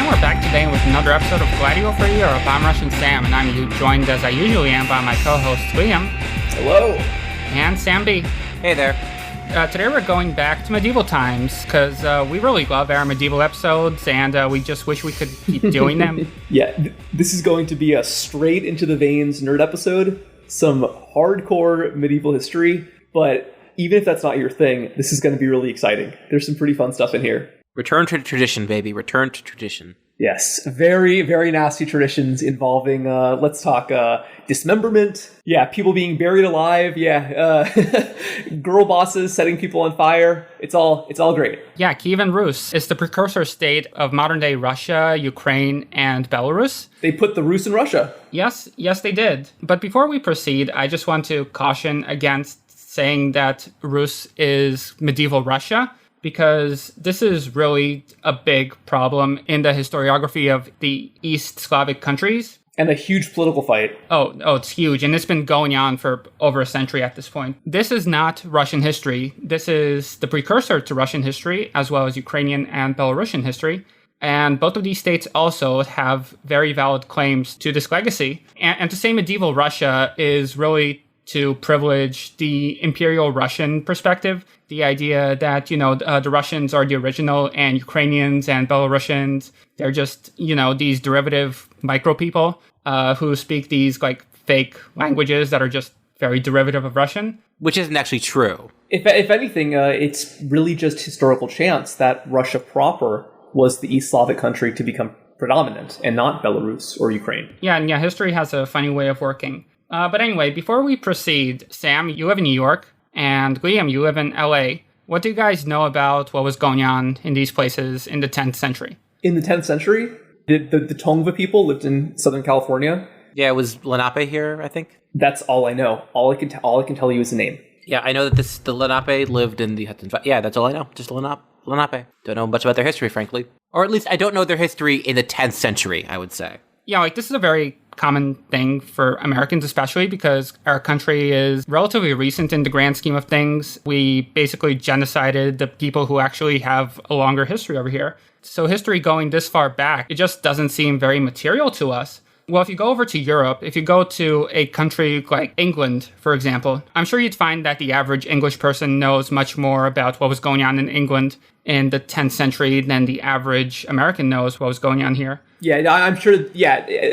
we're back today with another episode of Gladio for Europe. I'm Russian Sam, and I'm joined as I usually am by my co-host Liam. Hello. And Sambi. Hey there. Today we're going back to medieval times, because we really love our medieval episodes, and we just wish we could keep doing them. Yeah, this is going to be a straight into the veins nerd episode. Some hardcore medieval history, but even if that's not your thing, this is going to be really exciting. There's some pretty fun stuff in here. Return to tradition, baby. Return to tradition. Yes, very, very nasty traditions involving, let's talk dismemberment. Yeah, people being buried alive. Yeah, girl bosses setting people on fire. It's all great. Yeah, Kievan Rus is the precursor state of modern-day Russia, Ukraine, and Belarus. They put the Rus in Russia. Yes, they did. But before we proceed, I just want to caution against saying that Rus is medieval Russia, because this is really a big problem in the historiography of the East Slavic countries. And a huge political fight. Oh, it's huge. And it's been going on for over a century at this point. This is not Russian history. This is the precursor to Russian history, as well as Ukrainian and Belarusian history. And both of these states also have very valid claims to this legacy. And to say medieval Russia is really to privilege the Imperial Russian perspective, the idea that, the Russians are the original and Ukrainians and Belarusians, they're just, these derivative micro people who speak these like fake languages that are just very derivative of Russian. Which isn't actually true. If anything, it's really just historical chance that Russia proper was the East Slavic country to become predominant and not Belarus or Ukraine. Yeah, history has a funny way of working. But anyway, before we proceed, Sam, you live in New York, and Liam, you live in LA. What do you guys know about what was going on in these places in the 10th century? In the 10th century, the Tongva people lived in Southern California. Yeah, it was Lenape here, I think. That's all I know. All I can tell you is the name. Yeah, I know that the Lenape lived in the Hudson Valley. Yeah, that's all I know. Just Lenape. Don't know much about their history, frankly. Or at least I don't know their history in the 10th century, I would say. Yeah, this is a very common thing for Americans, especially because our country is relatively recent in the grand scheme of things. We basically genocided the people who actually have a longer history over here. So history going this far back, it just doesn't seem very material to us. Well, if you go over to Europe, if you go to a country like England, for example, I'm sure you'd find that the average English person knows much more about what was going on in England in the 10th century than the average American knows what was going on here. Yeah, I'm sure,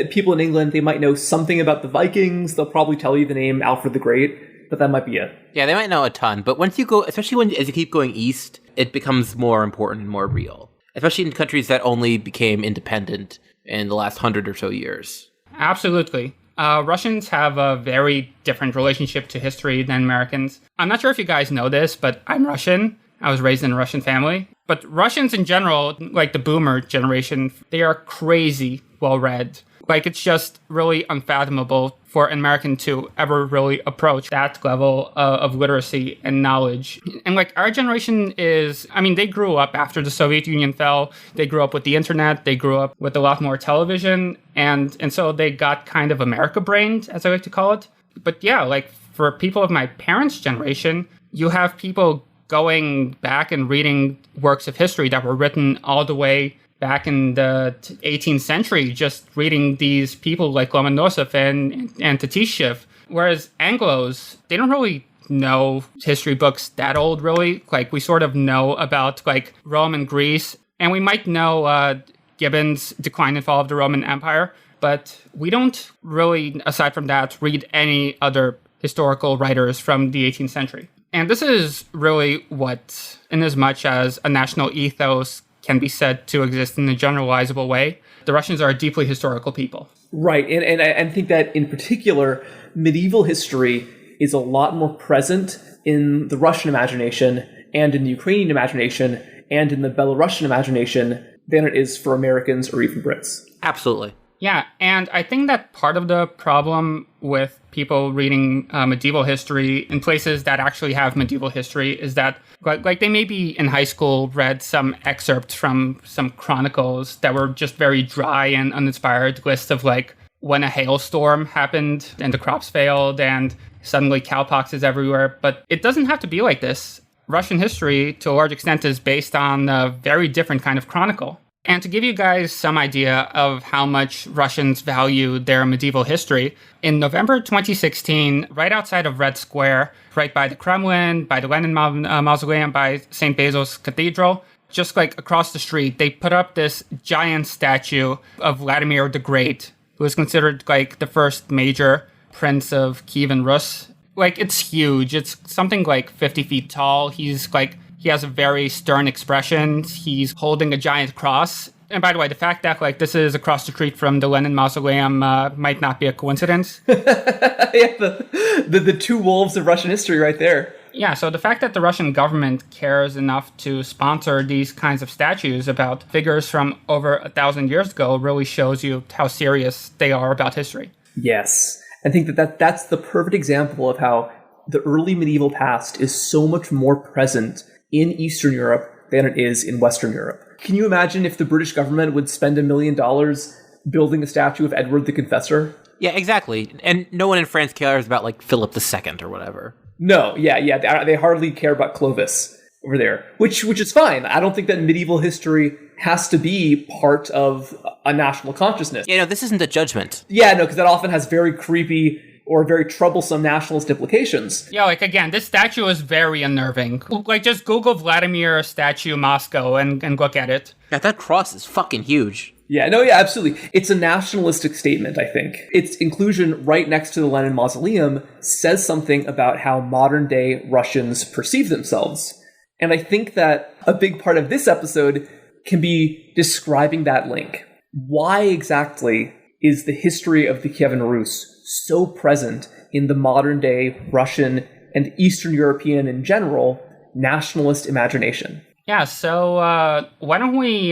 people in England, they might know something about the Vikings. They'll probably tell you the name Alfred the Great, but that might be it. Yeah, they might know a ton, but once you go, especially as you keep going east, it becomes more important and more real. Especially in countries that only became independent in the last 100 or so years. Absolutely. Russians have a very different relationship to history than Americans. I'm not sure if you guys know this, but I'm Russian. I was raised in a Russian family. But Russians in general, like the boomer generation, they are crazy well-read. It's just really unfathomable for an American to ever really approach that level of literacy and knowledge. And our generation is, they grew up after the Soviet Union fell. They grew up with the internet. They grew up with a lot more television. And so they got kind of America-brained, as I like to call it. But yeah, for people of my parents' generation, you have people going back and reading works of history that were written all the way back in the 18th century, just reading these people like Lomonosov and Tatishev. Whereas Anglos, they don't really know history books that old, really. We sort of know about, Rome and Greece. And we might know Gibbon's Decline and Fall of the Roman Empire. But we don't really, aside from that, read any other historical writers from the 18th century. And this is really what, in as much as a national ethos can be said to exist in a generalizable way, the Russians are a deeply historical people. Right, and I think that in particular, medieval history is a lot more present in the Russian imagination and in the Ukrainian imagination and in the Belarusian imagination than it is for Americans or even Brits. Absolutely. Yeah, and I think that part of the problem with people reading medieval history in places that actually have medieval history is that, they maybe in high school read some excerpts from some chronicles that were just very dry and uninspired lists of, when a hailstorm happened and the crops failed and suddenly cowpox is everywhere. But it doesn't have to be like this. Russian history, to a large extent, is based on a very different kind of chronicle. And to give you guys some idea of how much Russians value their medieval history, in November 2016, right outside of Red Square, right by the Kremlin, by the Lenin Mausoleum, by St. Basil's Cathedral, just like across the street, they put up this giant statue of Vladimir the Great, who is considered like the first major prince of Kievan Rus. Like, it's huge. It's something like 50 feet tall. He has a very stern expression. He's holding a giant cross. And by the way, the fact that like this is across the street from the Lenin Mausoleum might not be a coincidence. Yeah, the two wolves of Russian history right there. Yeah, so the fact that the Russian government cares enough to sponsor these kinds of statues about figures from over 1,000 years ago really shows you how serious they are about history. Yes. I think that's the perfect example of how the early medieval past is so much more present in Eastern Europe than it is in Western Europe. Can you imagine if the British government would spend $1 million building a statue of Edward the Confessor? Yeah, exactly. And no one in France cares about, like, Philip II or whatever. No, yeah. They hardly care about Clovis over there, which is fine. I don't think that medieval history has to be part of a national consciousness. Yeah, no, this isn't a judgment. Yeah, no, because that often has very creepy or very troublesome nationalist implications. Yeah, like, again, this statue is very unnerving. Like, just Google Vladimir statue Moscow and look at it. Yeah, that cross is fucking huge. Yeah, no, yeah, absolutely. It's a nationalistic statement, I think. Its inclusion right next to the Lenin Mausoleum says something about how modern-day Russians perceive themselves. And I think that a big part of this episode can be describing that link. Why exactly is the history of the Kievan Rus so present in the modern-day Russian and Eastern European in general nationalist imagination? Yeah, so why don't we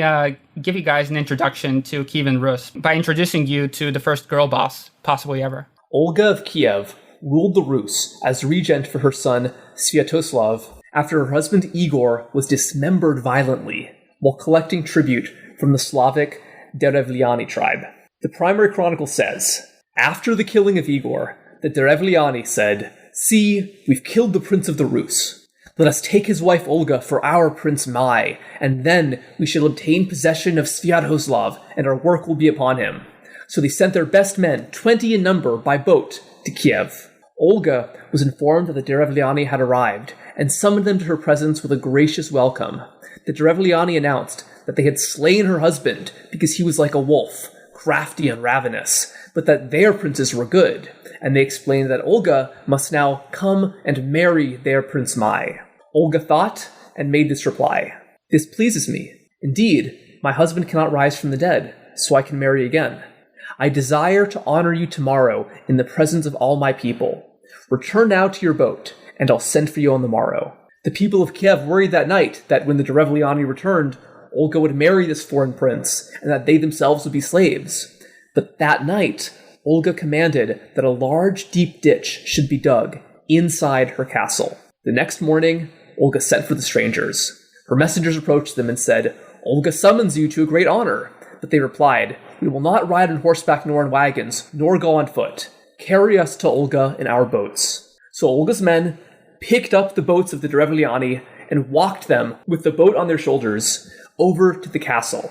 give you guys an introduction to Kievan Rus by introducing you to the first girl boss, possibly ever. Olga of Kiev ruled the Rus as regent for her son Sviatoslav after her husband Igor was dismembered violently while collecting tribute from the Slavic Derevliani tribe. The primary chronicle says, after the killing of Igor, the Derevliani said, "See, we've killed the prince of the Rus. Let us take his wife Olga for our Prince Mai, and then we shall obtain possession of Sviatoslav, and our work will be upon him." So they sent their best men, 20 in number, by boat to Kiev. Olga was informed that the Derevliani had arrived, and summoned them to her presence with a gracious welcome. The Derevliani announced that they had slain her husband because he was like a wolf, crafty and ravenous, but that their princes were good, and they explained that Olga must now come and marry their Prince Mai. Olga thought and made this reply, "This pleases me. Indeed, my husband cannot rise from the dead, so I can marry again. I desire to honor you tomorrow in the presence of all my people. Return now to your boat, and I'll send for you on the morrow." The people of Kiev worried that night that when the Derevliani returned, Olga would marry this foreign prince, and that they themselves would be slaves. But that night, Olga commanded that a large, deep ditch should be dug inside her castle. The next morning, Olga sent for the strangers. Her messengers approached them and said, "Olga summons you to a great honor." But they replied, "We will not ride on horseback nor in wagons, nor go on foot. Carry us to Olga in our boats." So Olga's men picked up the boats of the Derevliani and walked them, with the boat on their shoulders, over to the castle.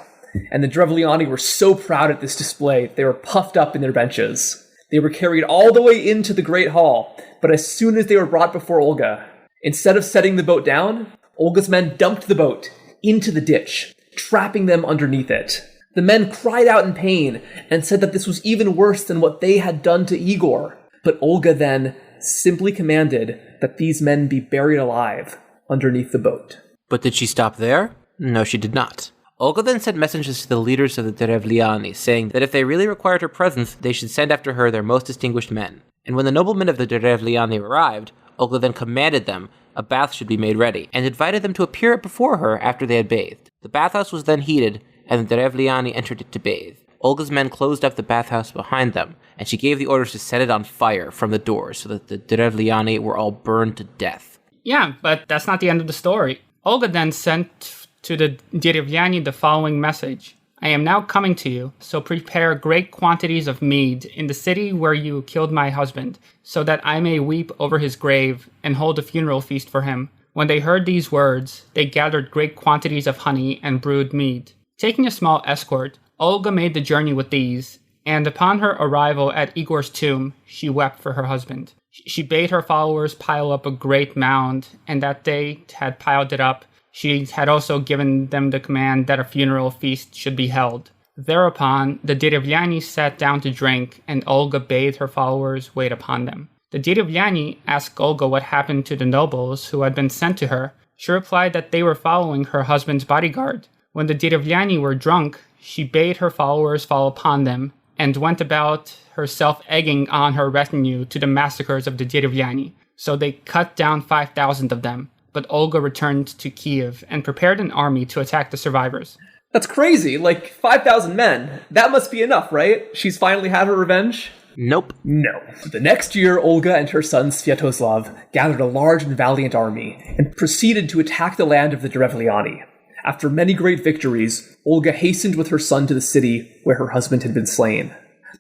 And the Derevliani were so proud at this display, they were puffed up in their benches. They were carried all the way into the great hall, but as soon as they were brought before Olga, instead of setting the boat down, Olga's men dumped the boat into the ditch, trapping them underneath it. The men cried out in pain and said that this was even worse than what they had done to Igor. But Olga then simply commanded that these men be buried alive underneath the boat. But did she stop there? No, she did not. Olga then sent messages to the leaders of the Derevliani, saying that if they really required her presence, they should send after her their most distinguished men. And when the noblemen of the Derevliani arrived, Olga then commanded them a bath should be made ready, and invited them to appear before her after they had bathed. The bathhouse was then heated, and the Derevliani entered it to bathe. Olga's men closed up the bathhouse behind them, and she gave the orders to set it on fire from the doors so that the Derevliani were all burned to death. Yeah, but that's not the end of the story. Olga then sent to the Derevliani the following message. "I am now coming to you, so prepare great quantities of mead in the city where you killed my husband, so that I may weep over his grave and hold a funeral feast for him." When they heard these words, they gathered great quantities of honey and brewed mead. Taking a small escort, Olga made the journey with these, and upon her arrival at Igor's tomb, she wept for her husband. She bade her followers pile up a great mound, and that they had piled it up, she had also given them the command that a funeral feast should be held. Thereupon, the Derevlyani sat down to drink, and Olga bade her followers wait upon them. The Derevlyani asked Olga what happened to the nobles who had been sent to her. She replied that they were following her husband's bodyguard. When the Derevlyani were drunk, she bade her followers fall upon them, and went about herself egging on her retinue to the massacres of the Derevlyani. So they cut down 5,000 of them, but Olga returned to Kiev and prepared an army to attack the survivors. That's crazy. 5,000 men. That must be enough, right? She's finally had her revenge? Nope. No. The next year, Olga and her son Sviatoslav gathered a large and valiant army and proceeded to attack the land of the Derevlyani. After many great victories, Olga hastened with her son to the city where her husband had been slain.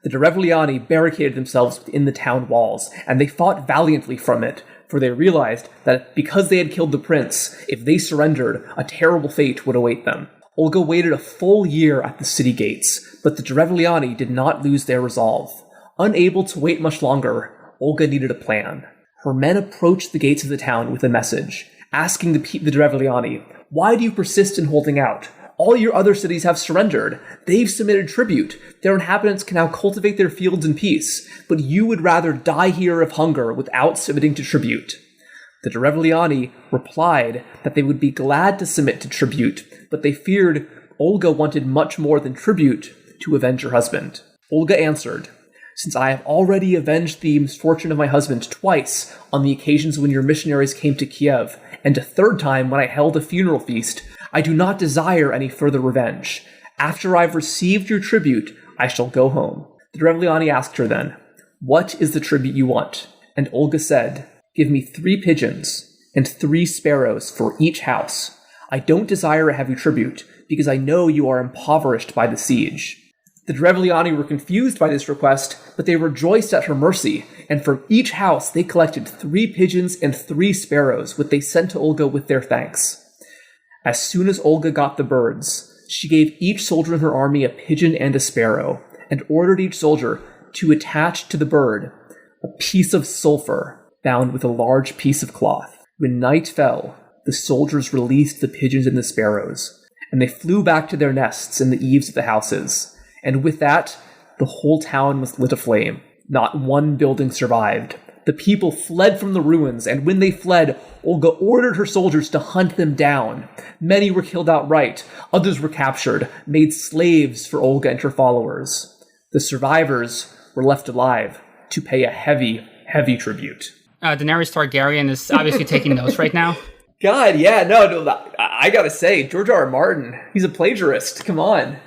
The Derevlyani barricaded themselves within the town walls, and they fought valiantly from it, for they realized that because they had killed the prince, if they surrendered, a terrible fate would await them. Olga waited a full year at the city gates, but the Derevlyani did not lose their resolve. Unable to wait much longer, Olga needed a plan. Her men approached the gates of the town with a message, asking the Derevlyani, "Why do you persist in holding out? All your other cities have surrendered. They've submitted tribute. Their inhabitants can now cultivate their fields in peace, but you would rather die here of hunger without submitting to tribute." The Derevlyani replied that they would be glad to submit to tribute, but they feared Olga wanted much more than tribute to avenge her husband. Olga answered, "Since I have already avenged the misfortune of my husband twice on the occasions when your missionaries came to Kiev, and a third time when I held a funeral feast, I do not desire any further revenge. After I've received your tribute, I shall go home." The Derevlyani asked her then, "What is the tribute you want?" And Olga said, "Give me 3 pigeons and 3 sparrows for each house. I don't desire a heavy tribute, because I know you are impoverished by the siege." The Derevlyani were confused by this request, but they rejoiced at her mercy, and from each house they collected 3 pigeons and 3 sparrows, which they sent to Olga with their thanks. As soon as Olga got the birds, she gave each soldier in her army a pigeon and a sparrow, and ordered each soldier to attach to the bird a piece of sulfur bound with a large piece of cloth. When night fell, the soldiers released the pigeons and the sparrows, and they flew back to their nests in the eaves of the houses. And with that, the whole town was lit aflame. Not one building survived. The people fled from the ruins, and when they fled, Olga ordered her soldiers to hunt them down. Many were killed outright, others were captured, made slaves for Olga and her followers. The survivors were left alive to pay a heavy, heavy tribute. Daenerys Targaryen is obviously taking notes right now. God, yeah, no, I gotta say, George R. R. Martin, he's a plagiarist, come on.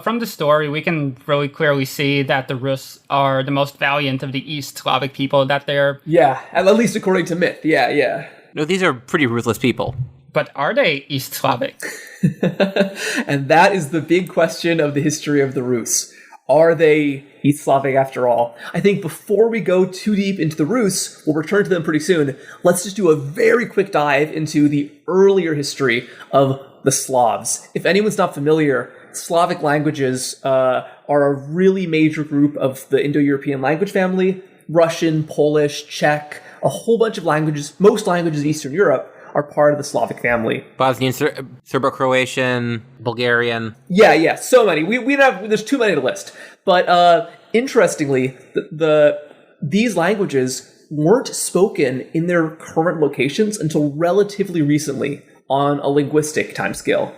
From the story, we can really clearly see that the Rus are the most valiant of the East Slavic people, that they're... Yeah, at least according to myth, yeah. No, these are pretty ruthless people. But are they East Slavic? And that is the big question of the history of the Rus. Are they East Slavic after all? I think before we go too deep into the Rus, we'll return to them pretty soon, let's just do a very quick dive into the earlier history of the Slavs. If anyone's not familiar, Slavic languages are a really major group of the Indo-European language family. Russian, Polish, Czech, a whole bunch of languages, most languages in Eastern Europe are part of the Slavic family. Bosnian, Serbo-Croatian, Bulgarian. Yeah, so many. We don't have, there's too many to list. But interestingly, these languages weren't spoken in their current locations until relatively recently on a linguistic timescale.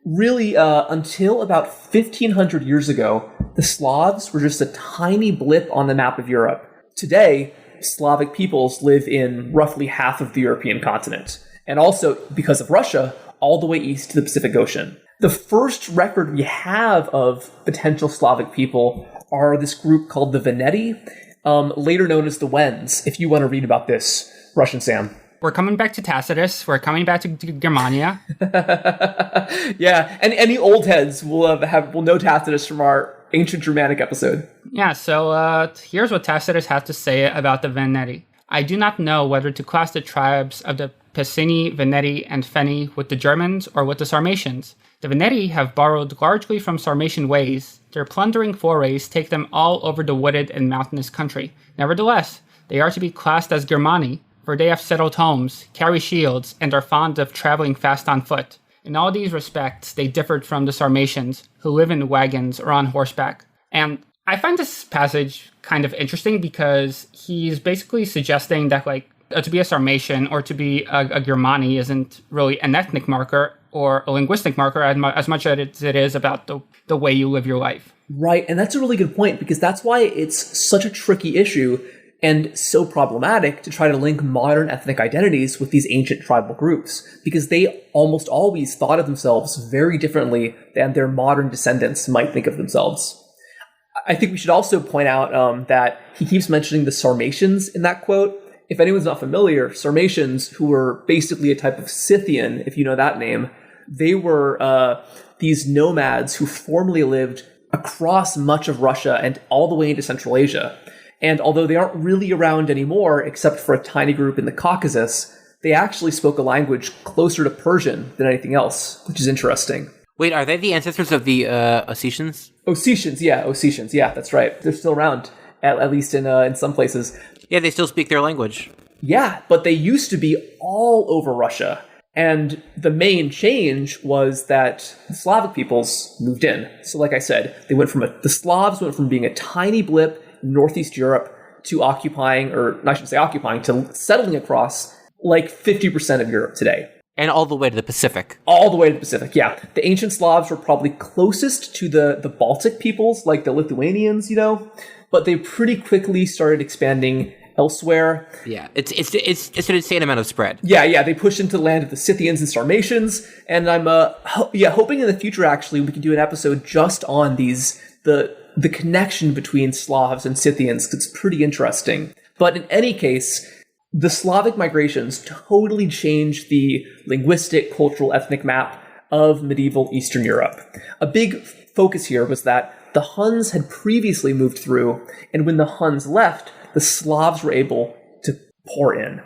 Really, until about 1,500 years ago, the Slavs were just a tiny blip on the map of Europe. Today, Slavic peoples live in roughly half of the European continent, and also, because of Russia, all the way east to the Pacific Ocean. The first record we have of potential Slavic people are this group called the Veneti, later known as the Wends, if you want to read about this, Russian Sam. We're coming back to Tacitus. We're coming back to Germania. Yeah, and any old heads will know Tacitus from our ancient Germanic episode. Yeah, so here's what Tacitus has to say about the Veneti. I do not know whether to class the tribes of the Piceni, Veneti, and Feni with the Germans or with the Sarmatians. The Veneti have borrowed largely from Sarmatian ways. Their plundering forays take them all over the wooded and mountainous country. Nevertheless, they are to be classed as Germani, for they have settled homes, carry shields, and are fond of traveling fast on foot. In all these respects, they differed from the Sarmatians, who live in wagons or on horseback. And I find this passage kind of interesting because he's basically suggesting that, to be a Sarmatian or to be a Germani isn't really an ethnic marker or a linguistic marker as much as it is about the way you live your life. Right, and that's a really good point, because that's why it's such a tricky issue and so problematic to try to link modern ethnic identities with these ancient tribal groups, because they almost always thought of themselves very differently than their modern descendants might think of themselves. I think we should also point out that he keeps mentioning the Sarmatians in that quote. If anyone's not familiar, Sarmatians, who were basically a type of Scythian, if you know that name, they were these nomads who formerly lived across much of Russia and all the way into Central Asia. And although they aren't really around anymore, except for a tiny group in the Caucasus, they actually spoke a language closer to Persian than anything else, which is interesting. Wait, are they the ancestors of the Ossetians? Ossetians, yeah, that's right. They're still around, at least in some places. Yeah, they still speak their language. Yeah, but they used to be all over Russia. And the main change was that the Slavic peoples moved in. So like I said, the Slavs went from being a tiny blip in Northeast Europe to to settling across like 50% of Europe today. And all the way to the Pacific. All the way to the Pacific, yeah. The ancient Slavs were probably closest to the Baltic peoples, like the Lithuanians, but they pretty quickly started expanding elsewhere. Yeah, it's an insane amount of spread. Yeah, they pushed into the land of the Scythians and Sarmatians, and I'm hoping in the future actually we can do an episode just on the connection between Slavs and Scythians, because it's pretty interesting. But in any case, the Slavic migrations totally changed the linguistic, cultural, ethnic map of medieval Eastern Europe. A big focus here was that the Huns had previously moved through, and when the Huns left, the Slavs were able to pour in.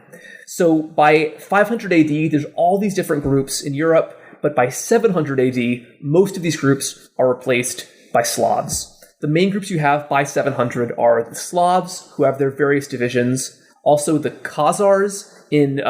So by 500 AD, there's all these different groups in Europe, but by 700 AD, most of these groups are replaced by Slavs. The main groups you have by 700 are the Slavs, who have their various divisions, also the Khazars in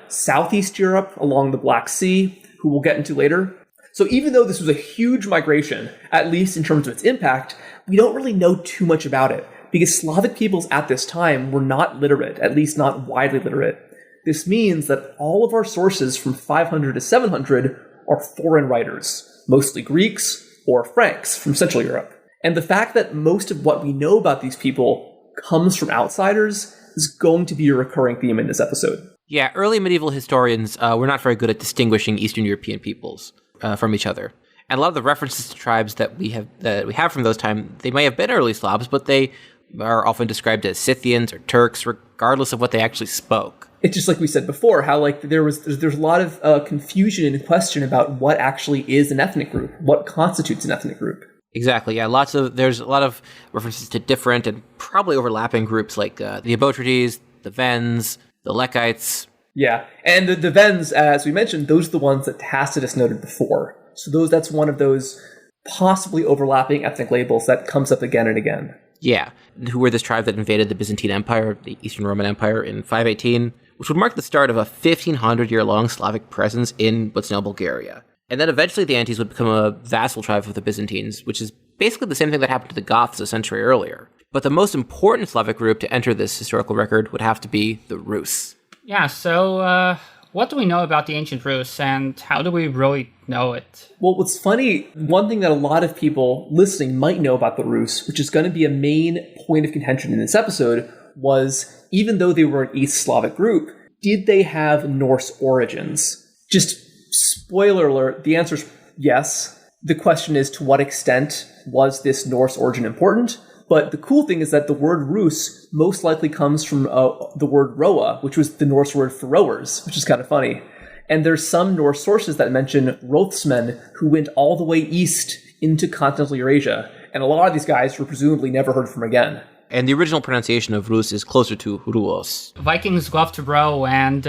Southeast Europe along the Black Sea, who we'll get into later. So even though this was a huge migration, at least in terms of its impact, we don't really know too much about it, because Slavic peoples at this time were not literate, at least not widely literate. This means that all of our sources from 500 to 700 are foreign writers, mostly Greeks or Franks from Central Europe. And the fact that most of what we know about these people comes from outsiders is going to be a recurring theme in this episode. Yeah, early medieval historians were not very good at distinguishing Eastern European peoples from each other. And a lot of the references to tribes that we have from those times, they may have been early Slavs, but they are often described as Scythians or Turks, regardless of what they actually spoke. It's just like we said before, how there's a lot of confusion and question about what actually is an ethnic group, what constitutes an ethnic group. Exactly, yeah. There's a lot of references to different and probably overlapping groups like the Abotrides, the Vens, the Lekites. Yeah, and the Vens, as we mentioned, those are the ones that Tacitus noted before. So that's one of those possibly overlapping ethnic labels that comes up again and again. Yeah, who were this tribe that invaded the Byzantine Empire, the Eastern Roman Empire, in 518, which would mark the start of a 1,500-year-long Slavic presence in what's now Bulgaria. And then eventually the Antes would become a vassal tribe of the Byzantines, which is basically the same thing that happened to the Goths a century earlier. But the most important Slavic group to enter this historical record would have to be the Rus. Yeah, so what do we know about the ancient Rus, and how do we really know it? Well, what's funny, one thing that a lot of people listening might know about the Rus, which is going to be a main point of contention in this episode, was even though they were an East Slavic group, did they have Norse origins? Just spoiler alert, the answer is yes. The question is, to what extent was this Norse origin important? But the cool thing is that the word Rus most likely comes from the word roa, which was the Norse word for rowers, which is kind of funny. And there's some Norse sources that mention Rothsmen who went all the way east into continental Eurasia. And a lot of these guys were presumably never heard from again. And the original pronunciation of Rus is closer to Ruos. Vikings love to row, and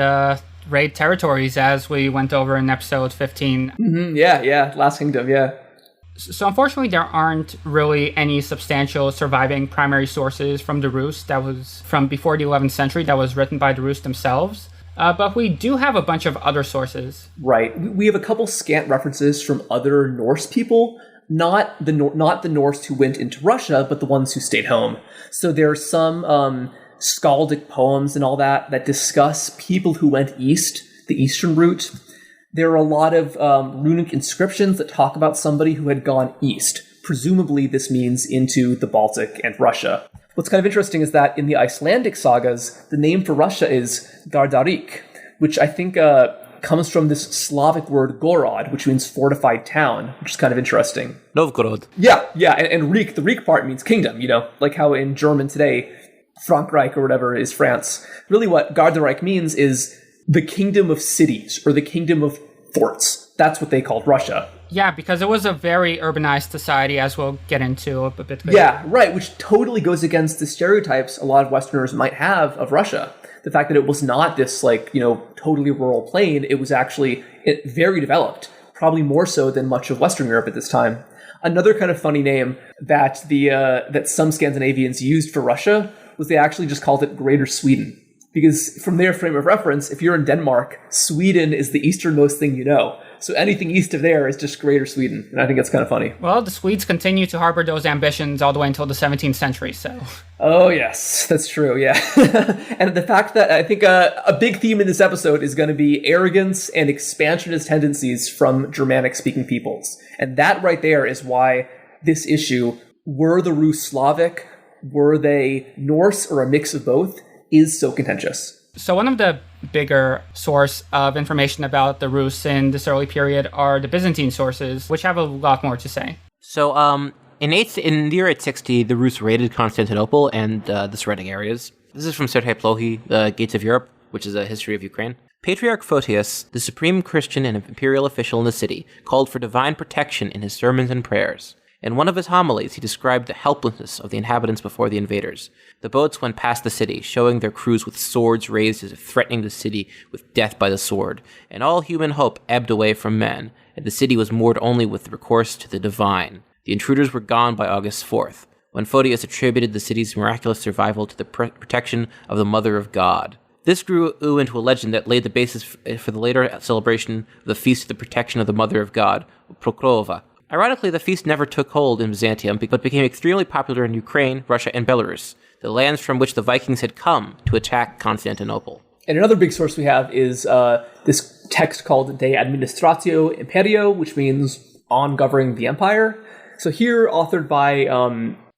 raid territories, as we went over in episode 15. Yeah, Last Kingdom, yeah. So unfortunately, there aren't really any substantial surviving primary sources from the Rus that was from before the 11th century that was written by the Rus themselves. But we do have a bunch of other sources. Right. We have a couple scant references from other Norse people, not the Norse who went into Russia, but the ones who stayed home. So there are some skaldic poems and all that discuss people who went east, the eastern route. There are a lot of runic inscriptions that talk about somebody who had gone east. Presumably this means into the Baltic and Russia. What's kind of interesting is that in the Icelandic sagas, the name for Russia is Gardarik, which I think comes from this Slavic word gorod, which means fortified town, which is kind of interesting. Novgorod. Yeah, and Rik, the Rik part means kingdom, like how in German today, Frankreich or whatever is France. Really what Gardarik means is the kingdom of cities, or the kingdom of forts. That's what they called Russia. Yeah, because it was a very urbanized society, as we'll get into a bit later. Yeah, right, which totally goes against the stereotypes a lot of Westerners might have of Russia. The fact that it was not this, totally rural plain, it was actually very developed, probably more so than much of Western Europe at this time. Another kind of funny name that that some Scandinavians used for Russia was they actually just called it Greater Sweden. Because from their frame of reference, if you're in Denmark, Sweden is the easternmost thing you know. So anything east of there is just Greater Sweden. And I think that's kind of funny. Well, the Swedes continue to harbor those ambitions all the way until the 17th century, so... Oh, yes, that's true, yeah. And the fact that I think a big theme in this episode is going to be arrogance and expansionist tendencies from Germanic-speaking peoples. And that right there is why this issue, were the Rus Slavic, were they Norse, or a mix of both, is so contentious. So one of the bigger source of information about the Rus in this early period are the Byzantine sources, which have a lot more to say. So in the year 860, the Rus raided Constantinople and the surrounding areas. This is from Serhei Plohi, The Gates of Europe, which is a history of Ukraine. Patriarch Photius, the supreme Christian and imperial official in the city, called for divine protection in his sermons and prayers. In one of his homilies, he described the helplessness of the inhabitants before the invaders. The boats went past the city, showing their crews with swords raised as if threatening the city with death by the sword, and all human hope ebbed away from men, and the city was moored only with recourse to the divine. The intruders were gone by August 4th, when Photius attributed the city's miraculous survival to the protection of the Mother of God. This grew into a legend that laid the basis for the later celebration of the Feast of the Protection of the Mother of God, Pokrova. Ironically, the feast never took hold in Byzantium, but became extremely popular in Ukraine, Russia, and Belarus, the lands from which the Vikings had come to attack Constantinople. And another big source we have is this text called De Administratio Imperio, which means on governing the empire. So here, authored by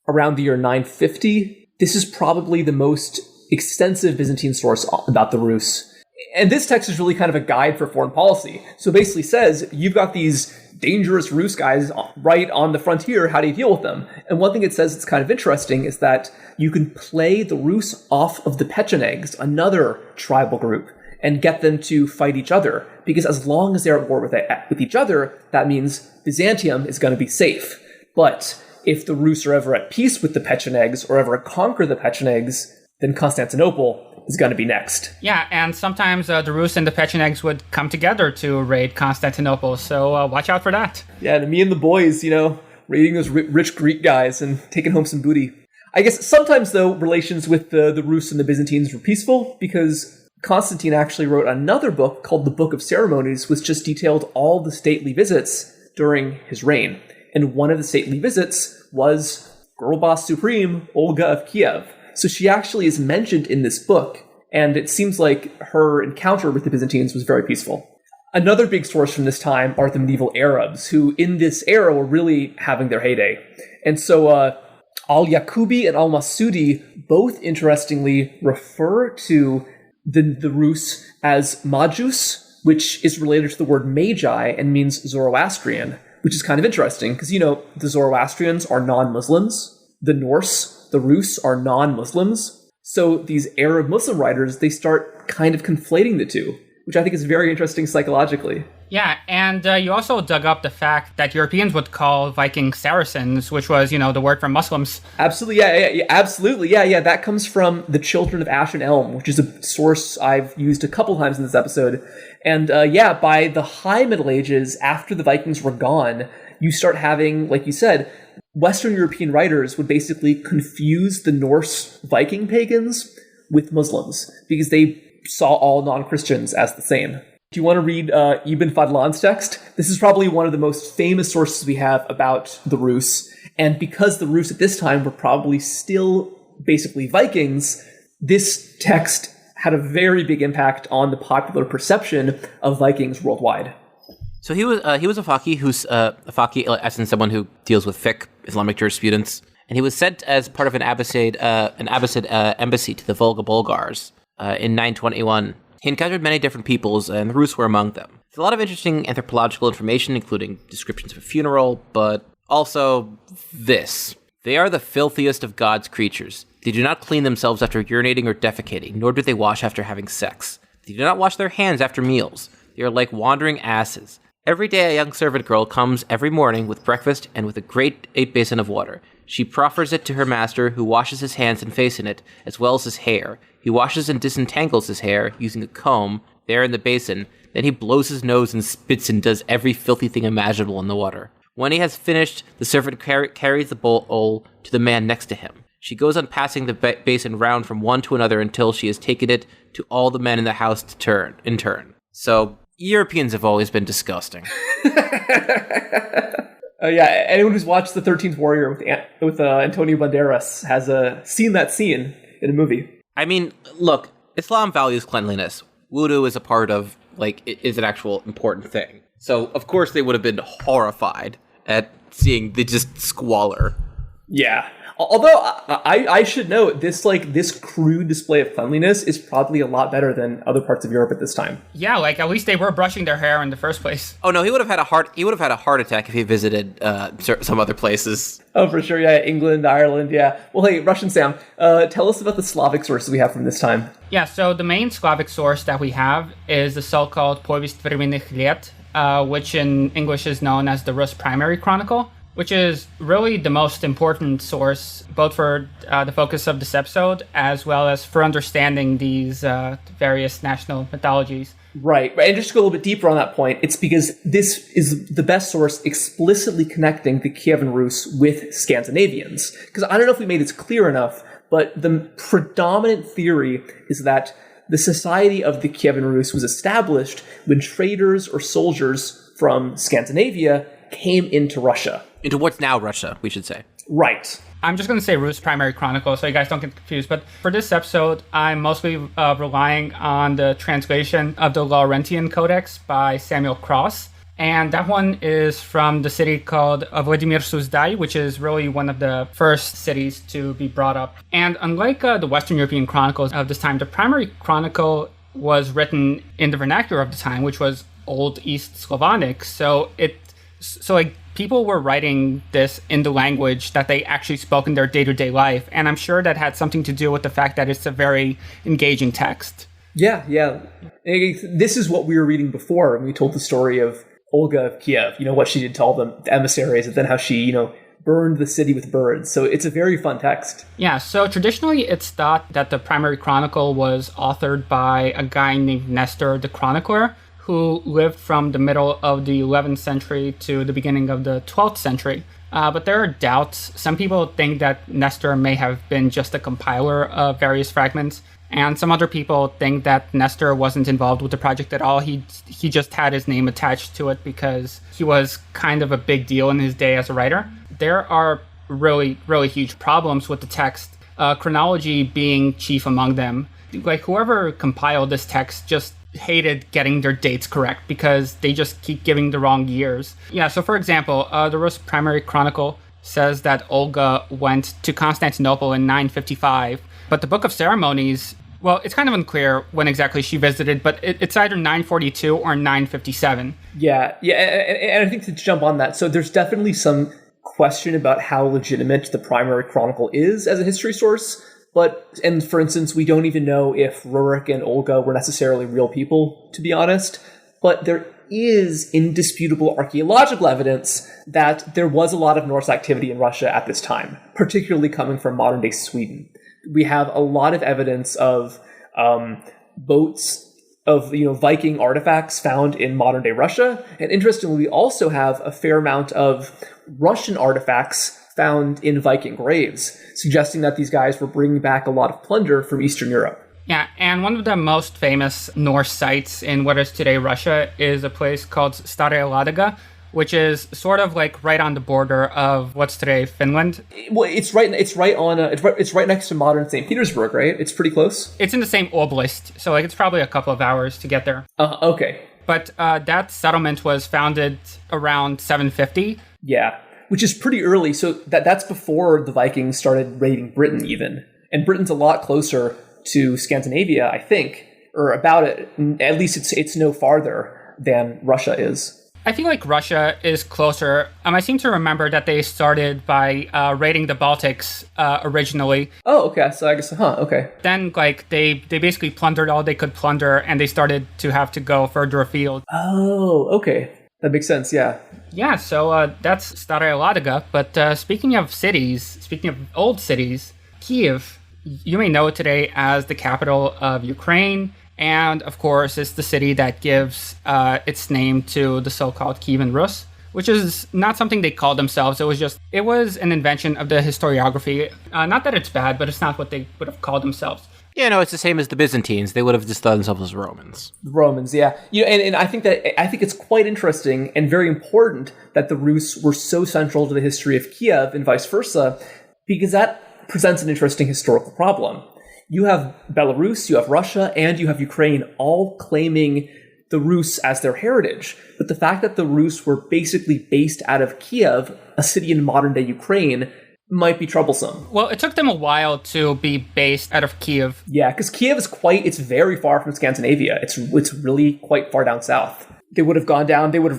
around the year 950, this is probably the most extensive Byzantine source about the Rus. And this text is really kind of a guide for foreign policy. So it basically says, you've got these dangerous Rus guys right on the frontier, how do you deal with them? And one thing it says that's kind of interesting is that you can play the Rus off of the Pechenegs, another tribal group, and get them to fight each other. Because as long as they're at war with each other, that means Byzantium is going to be safe. But if the Rus are ever at peace with the Pechenegs, or ever conquer the Pechenegs, then Constantinople is going to be next. Yeah, and sometimes the Rus and the Pechenegs would come together to raid Constantinople, so watch out for that. Yeah, and me and the boys, raiding those rich Greek guys and taking home some booty. I guess sometimes, though, relations with the Rus and the Byzantines were peaceful, because Constantine actually wrote another book called the Book of Ceremonies, which just detailed all the stately visits during his reign. And one of the stately visits was girlboss supreme, Olga of Kiev. So she actually is mentioned in this book, and it seems like her encounter with the Byzantines was very peaceful. Another big source from this time are the medieval Arabs, who in this era were really having their heyday. And so Al-Yaqubi and Al-Masudi both interestingly refer to the Rus as Majus, which is related to the word Magi and means Zoroastrian, which is kind of interesting because, the Zoroastrians are non-Muslims. The Norse, the Rus, are non-Muslims. So these Arab Muslim writers, they start kind of conflating the two, which I think is very interesting psychologically. Yeah, and you also dug up the fact that Europeans would call Vikings Saracens, which was, the word for Muslims. Absolutely, yeah, absolutely, yeah. That comes from the Children of Ash and Elm, which is a source I've used a couple times in this episode. And by the High Middle Ages, after the Vikings were gone, you start having, like you said, Western European writers would basically confuse the Norse Viking pagans with Muslims because they saw all non-Christians as the same. Do you want to read Ibn Fadlan's text? This is probably one of the most famous sources we have about the Rus. And because the Rus at this time were probably still basically Vikings, this text had a very big impact on the popular perception of Vikings worldwide. So he was a faqih who's a faqih, as in someone who deals with fiqh, Islamic jurisprudence, and he was sent as part of an Abbasid embassy to the Volga Bulgars in 921. He encountered many different peoples, and the Rus were among them. There's a lot of interesting anthropological information, including descriptions of a funeral, but also this. They are the filthiest of God's creatures. They do not clean themselves after urinating or defecating, nor do they wash after having sex. They do not wash their hands after meals. They are like wandering asses. Every day a young servant girl comes every morning with breakfast and with a great basin of water. She proffers it to her master, who washes his hands and face in it, as well as his hair. He washes and disentangles his hair, using a comb, there in the basin. Then he blows his nose and spits and does every filthy thing imaginable in the water. When he has finished, the servant carries the bowl to the man next to him. She goes on passing the basin round from one to another until she has taken it to all the men in the house in turn. So, Europeans have always been disgusting. Anyone who's watched The 13th Warrior with Antonio Banderas has seen that scene in a movie. I mean, look, Islam values cleanliness. Wudu is a part of, is an actual important thing. So, of course, they would have been horrified at seeing the just squalor. Yeah. Although, I should note, this crude display of cleanliness is probably a lot better than other parts of Europe at this time. Yeah, at least they were brushing their hair in the first place. Oh no, he would have had a heart attack if he visited some other places. Oh, for sure, yeah, England, Ireland, yeah. Well, hey, Russian Sam, tell us about the Slavic sources we have from this time. Yeah, so the main Slavic source that we have is the so-called Povest Временных Лет, which in English is known as the Rus Primary Chronicle, which is really the most important source, both for the focus of this episode, as well as for understanding these various national mythologies. Right. And just to go a little bit deeper on that point, it's because this is the best source explicitly connecting the Kievan Rus with Scandinavians. Because I don't know if we made this clear enough, but the predominant theory is that the society of the Kievan Rus was established when traders or soldiers from Scandinavia came into Russia. Into what's now Russia, we should say. Right. I'm just going to say Rus Primary Chronicle so you guys don't get confused. But for this episode, I'm mostly relying on the translation of the Laurentian Codex by Samuel Cross. And that one is from the city called Vladimir Suzdal, which is really one of the first cities to be brought up. And unlike the Western European chronicles of this time, the Primary Chronicle was written in the vernacular of the time, which was Old East Slavonic. So people were writing this in the language that they actually spoke in their day-to-day life. And I'm sure that had something to do with the fact that it's a very engaging text. Yeah. This is what we were reading before when we told the story of Olga of Kiev, what she did to all the emissaries, and then how she, burned the city with birds. So it's a very fun text. Yeah, so traditionally it's thought that the Primary Chronicle was authored by a guy named Nestor the Chronicler, who lived from the middle of the 11th century to the beginning of the 12th century. But there are doubts. Some people think that Nestor may have been just a compiler of various fragments, and some other people think that Nestor wasn't involved with the project at all. He just had his name attached to it because he was kind of a big deal in his day as a writer. There are really, really huge problems with the text, chronology being chief among them. Whoever compiled this text just hated getting their dates correct because they just keep giving the wrong years. Yeah, so for example, the Rus Primary Chronicle says that Olga went to Constantinople in 955, but the Book of Ceremonies, well, it's kind of unclear when exactly she visited, but it's either 942 or 957. Yeah, and I think to jump on that, so there's definitely some question about how legitimate the Primary Chronicle is as a history source. And for instance, we don't even know if Rurik and Olga were necessarily real people, to be honest. But is indisputable archaeological evidence that there was a lot of Norse activity in Russia at this time, particularly coming from modern-day Sweden. We have a lot of evidence of boats, of Viking artifacts found in modern-day Russia, and interestingly, we also have a fair amount of Russian artifacts found in Viking graves, suggesting that these guys were bringing back a lot of plunder from Eastern Europe. Yeah, and one of the most famous Norse sites in what is today Russia is a place called Staraya Ladaga, which is sort of like right on the border of what's today Finland. Well, it's right next to modern St. Petersburg, right? It's pretty close. It's in the same oblast, so it's probably a couple of hours to get there. Okay. But that settlement was founded around 750. Yeah, which is pretty early. So that's before the Vikings started raiding Britain, even, and Britain's a lot closer to Scandinavia, I think, or about it. At least it's no farther than Russia is. I feel like Russia is closer. I seem to remember that they started by raiding the Baltics originally. Oh, okay. So I guess, okay. Then, they basically plundered all they could plunder, and they started to have to go further afield. Oh, okay. That makes sense, yeah. Yeah, so that's Staraya Ladaga. But speaking of old cities, Kiev, you may know it today as the capital of Ukraine. And, of course, it's the city that gives its name to the so-called Kievan Rus, which is not something they called themselves. It was an invention of the historiography. Not that it's bad, but it's not what they would have called themselves. Yeah, no, it's the same as the Byzantines. They would have just thought themselves as Romans. Romans, yeah. And I think it's quite interesting and very important that the Rus were so central to the history of Kiev and vice versa, because that presents an interesting historical problem. You have Belarus, you have Russia, and you have Ukraine all claiming the Rus as their heritage. But the fact that the Rus were basically based out of Kiev, a city in modern-day Ukraine, might be troublesome. Well, it took them a while to be based out of Kiev. Yeah, because Kiev is it's very far from Scandinavia. It's really quite far down south. They would have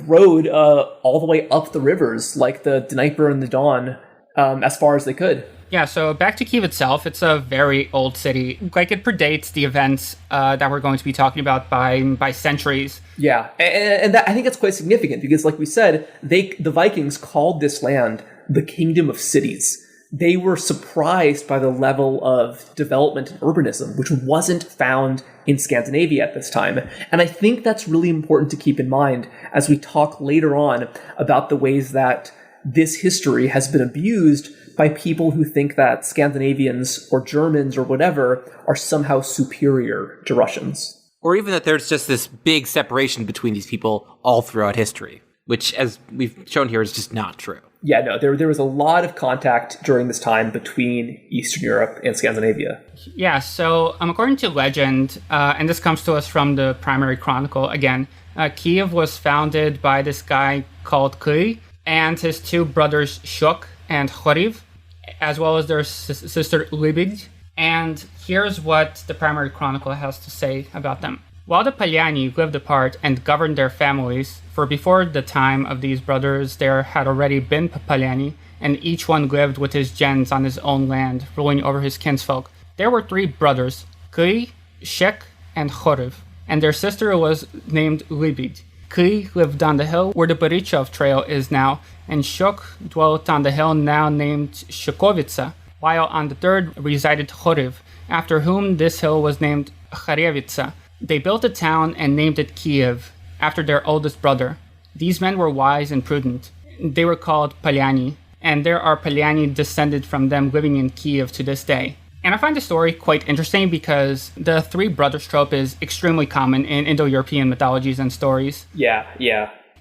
rowed all the way up the rivers, like the Dnieper and the Don, as far as they could. Yeah, so back to Kiev itself, it's a very old city. It predates the events that we're going to be talking about by centuries. Yeah, and I think that's quite significant because, like we said, the Vikings called this land the Kingdom of Cities. They were surprised by the level of development and urbanism, which wasn't found in Scandinavia at this time. And I think that's really important to keep in mind as we talk later on about the ways that this history has been abused by people who think that Scandinavians or Germans or whatever are somehow superior to Russians. Or even that there's just this big separation between these people all throughout history, which, as we've shown here, is just not true. Yeah, no, there was a lot of contact during this time between Eastern Europe and Scandinavia. Yeah, so according to legend, and this comes to us from the primary chronicle again, Kiev was founded by this guy called Kri and his two brothers Shuk and Khoriv, as well as their sister Libid. And here's what the primary chronicle has to say about them. While the Palyani lived apart and governed their families, for before the time of these brothers there had already been Palyani, and each one lived with his gens on his own land, ruling over his kinsfolk. There were three brothers, Kri, Shek, and Khoriv, and their sister was named Libid. Kri lived on the hill where the Borichov trail is now, and Shuk dwelt on the hill now named Shukovitsa, while on the third resided Khoriv, after whom this hill was named Kharevitsa. They built a town and named it Kiev, after their oldest brother. These men were wise and prudent. They were called Palyani, and there are Palyani descended from them living in Kiev to this day. And I find the story quite interesting because the three brothers trope is extremely common in Indo-European mythologies and stories. Yeah.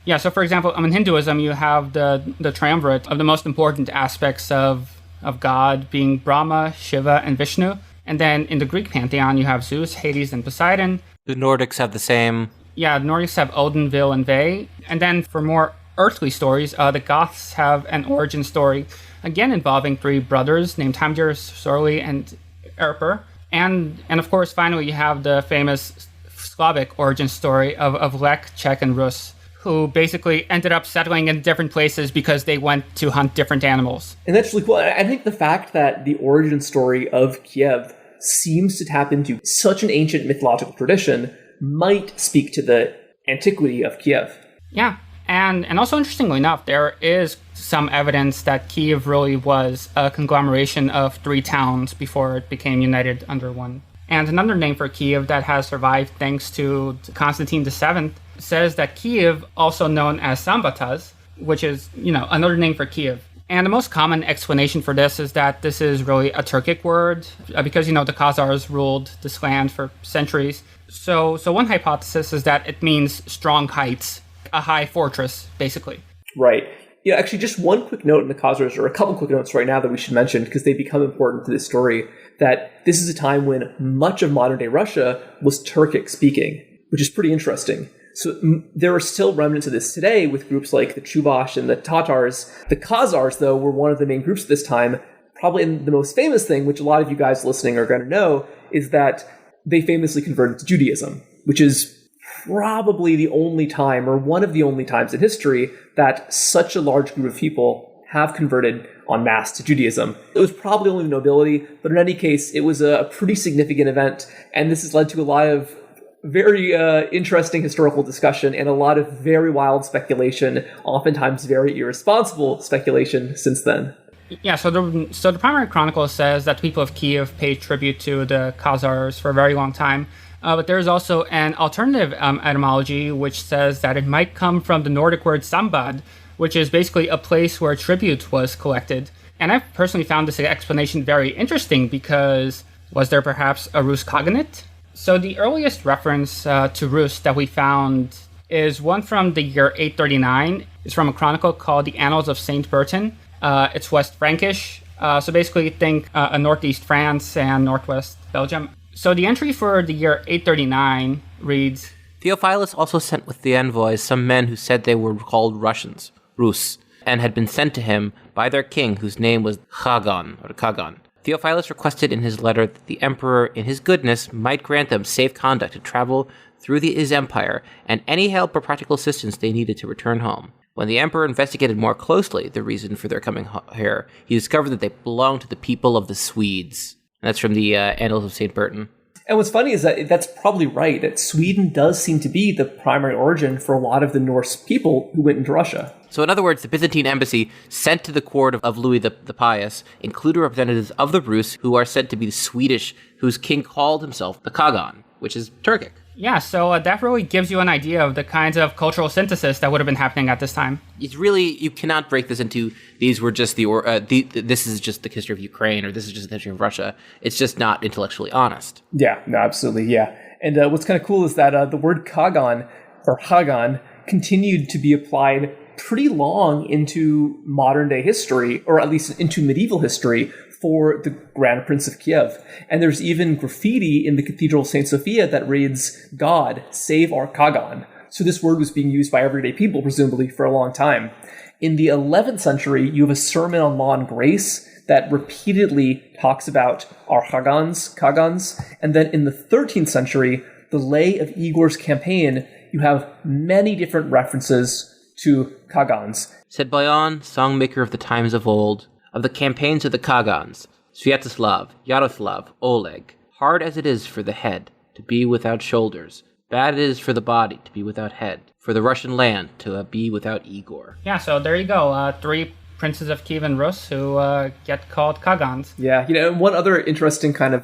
Yeah, so for example, in Hinduism, you have the triumvirate of the most important aspects of God being Brahma, Shiva, and Vishnu. And then in the Greek pantheon, you have Zeus, Hades, and Poseidon. The Nordics have the same. Yeah, the Nordics have Odin, Vil, and Ve. And then for more earthly stories, the Goths have an origin story, again involving three brothers named Hamdir, Sorli, and Erper. And of course, finally, you have the famous Slavic origin story of Lek, Czech, and Rus, who basically ended up settling in different places because they went to hunt different animals. And that's really cool. I think the fact that the origin story of Kiev seems to tap into such an ancient mythological tradition might speak to the antiquity of Kiev. Yeah. And also, interestingly enough, there is some evidence that Kiev really was a conglomeration of 3 towns before it became united under one. And another name for Kiev that has survived thanks to Constantine VII says that Kiev, also known as Sambatas, which is, another name for Kiev. And the most common explanation for this is that this is really a Turkic word because, the Khazars ruled this land for centuries. So one hypothesis is that it means strong heights, a high fortress, basically. Right. Yeah, actually, just one quick note in the Khazars, or a couple quick notes right now that we should mention, because they become important to this story, that this is a time when much of modern-day Russia was Turkic-speaking, which is pretty interesting. So there are still remnants of this today with groups like the Chuvash and the Tatars. The Khazars, though, were one of the main groups at this time. Probably the most famous thing, which a lot of you guys listening are going to know, is that they famously converted to Judaism, which is probably the only time, or one of the only times in history, that such a large group of people have converted en masse to Judaism. It was probably only the nobility, but in any case, it was a pretty significant event, and this has led to a lot of very interesting historical discussion and a lot of very wild speculation, oftentimes very irresponsible speculation since then. Yeah, so the primary chronicle says that the people of Kiev paid tribute to the Khazars for a very long time. But there's also an alternative etymology which says that it might come from the Nordic word sambad, which is basically a place where tribute was collected. And I've personally found this explanation very interesting because was there perhaps a Rus Khaganate? So the earliest reference to Rus that we found is one from the year 839. It's from a chronicle called the Annals of Saint Bertin. It's West Frankish. So basically think northeast France and northwest Belgium. So the entry for the year 839 reads, Theophilus also sent with the envoys some men who said they were called Russians, Rus, and had been sent to him by their king, whose name was Kagan. Theophilus requested in his letter that the emperor, in his goodness, might grant them safe conduct to travel through his empire, and any help or practical assistance they needed to return home. When the emperor investigated more closely the reason for their coming here, he discovered that they belonged to the people of the Swedes. And that's from the Annals of St. Bertin. And what's funny is that that's probably right, that Sweden does seem to be the primary origin for a lot of the Norse people who went into Russia. So in other words, the Byzantine embassy sent to the court of Louis the Pious included representatives of the Rus who are said to be Swedish, whose king called himself the Kagan, which is Turkic. Yeah, so that really gives you an idea of the kinds of cultural synthesis that would have been happening at this time. It's really, you cannot break this into, these were just this is just the history of Ukraine, or this is just the history of Russia. It's just not intellectually honest. Yeah, no, absolutely, yeah. And what's kind of cool is that the word Kagan, or Hagan, continued to be applied pretty long into modern day history, or at least into medieval history, for the Grand Prince of Kiev. And there's even graffiti in the Cathedral of St. Sophia that reads, God, save our Kagan. So this word was being used by everyday people, presumably, for a long time. In the 11th century, you have a sermon on law and grace that repeatedly talks about our Kagans. And then in the 13th century, the Lay of Igor's campaign, you have many different references to Kagans. Said Bayan, songmaker of the times of old, of the campaigns of the Kagans, Sviatoslav, Yaroslav, Oleg, hard as it is for the head to be without shoulders, bad it is for the body to be without head, for the Russian land to be without Igor. Yeah, so there you go. 3 princes of Kievan Rus who get called Kagans. Yeah, and one other interesting kind of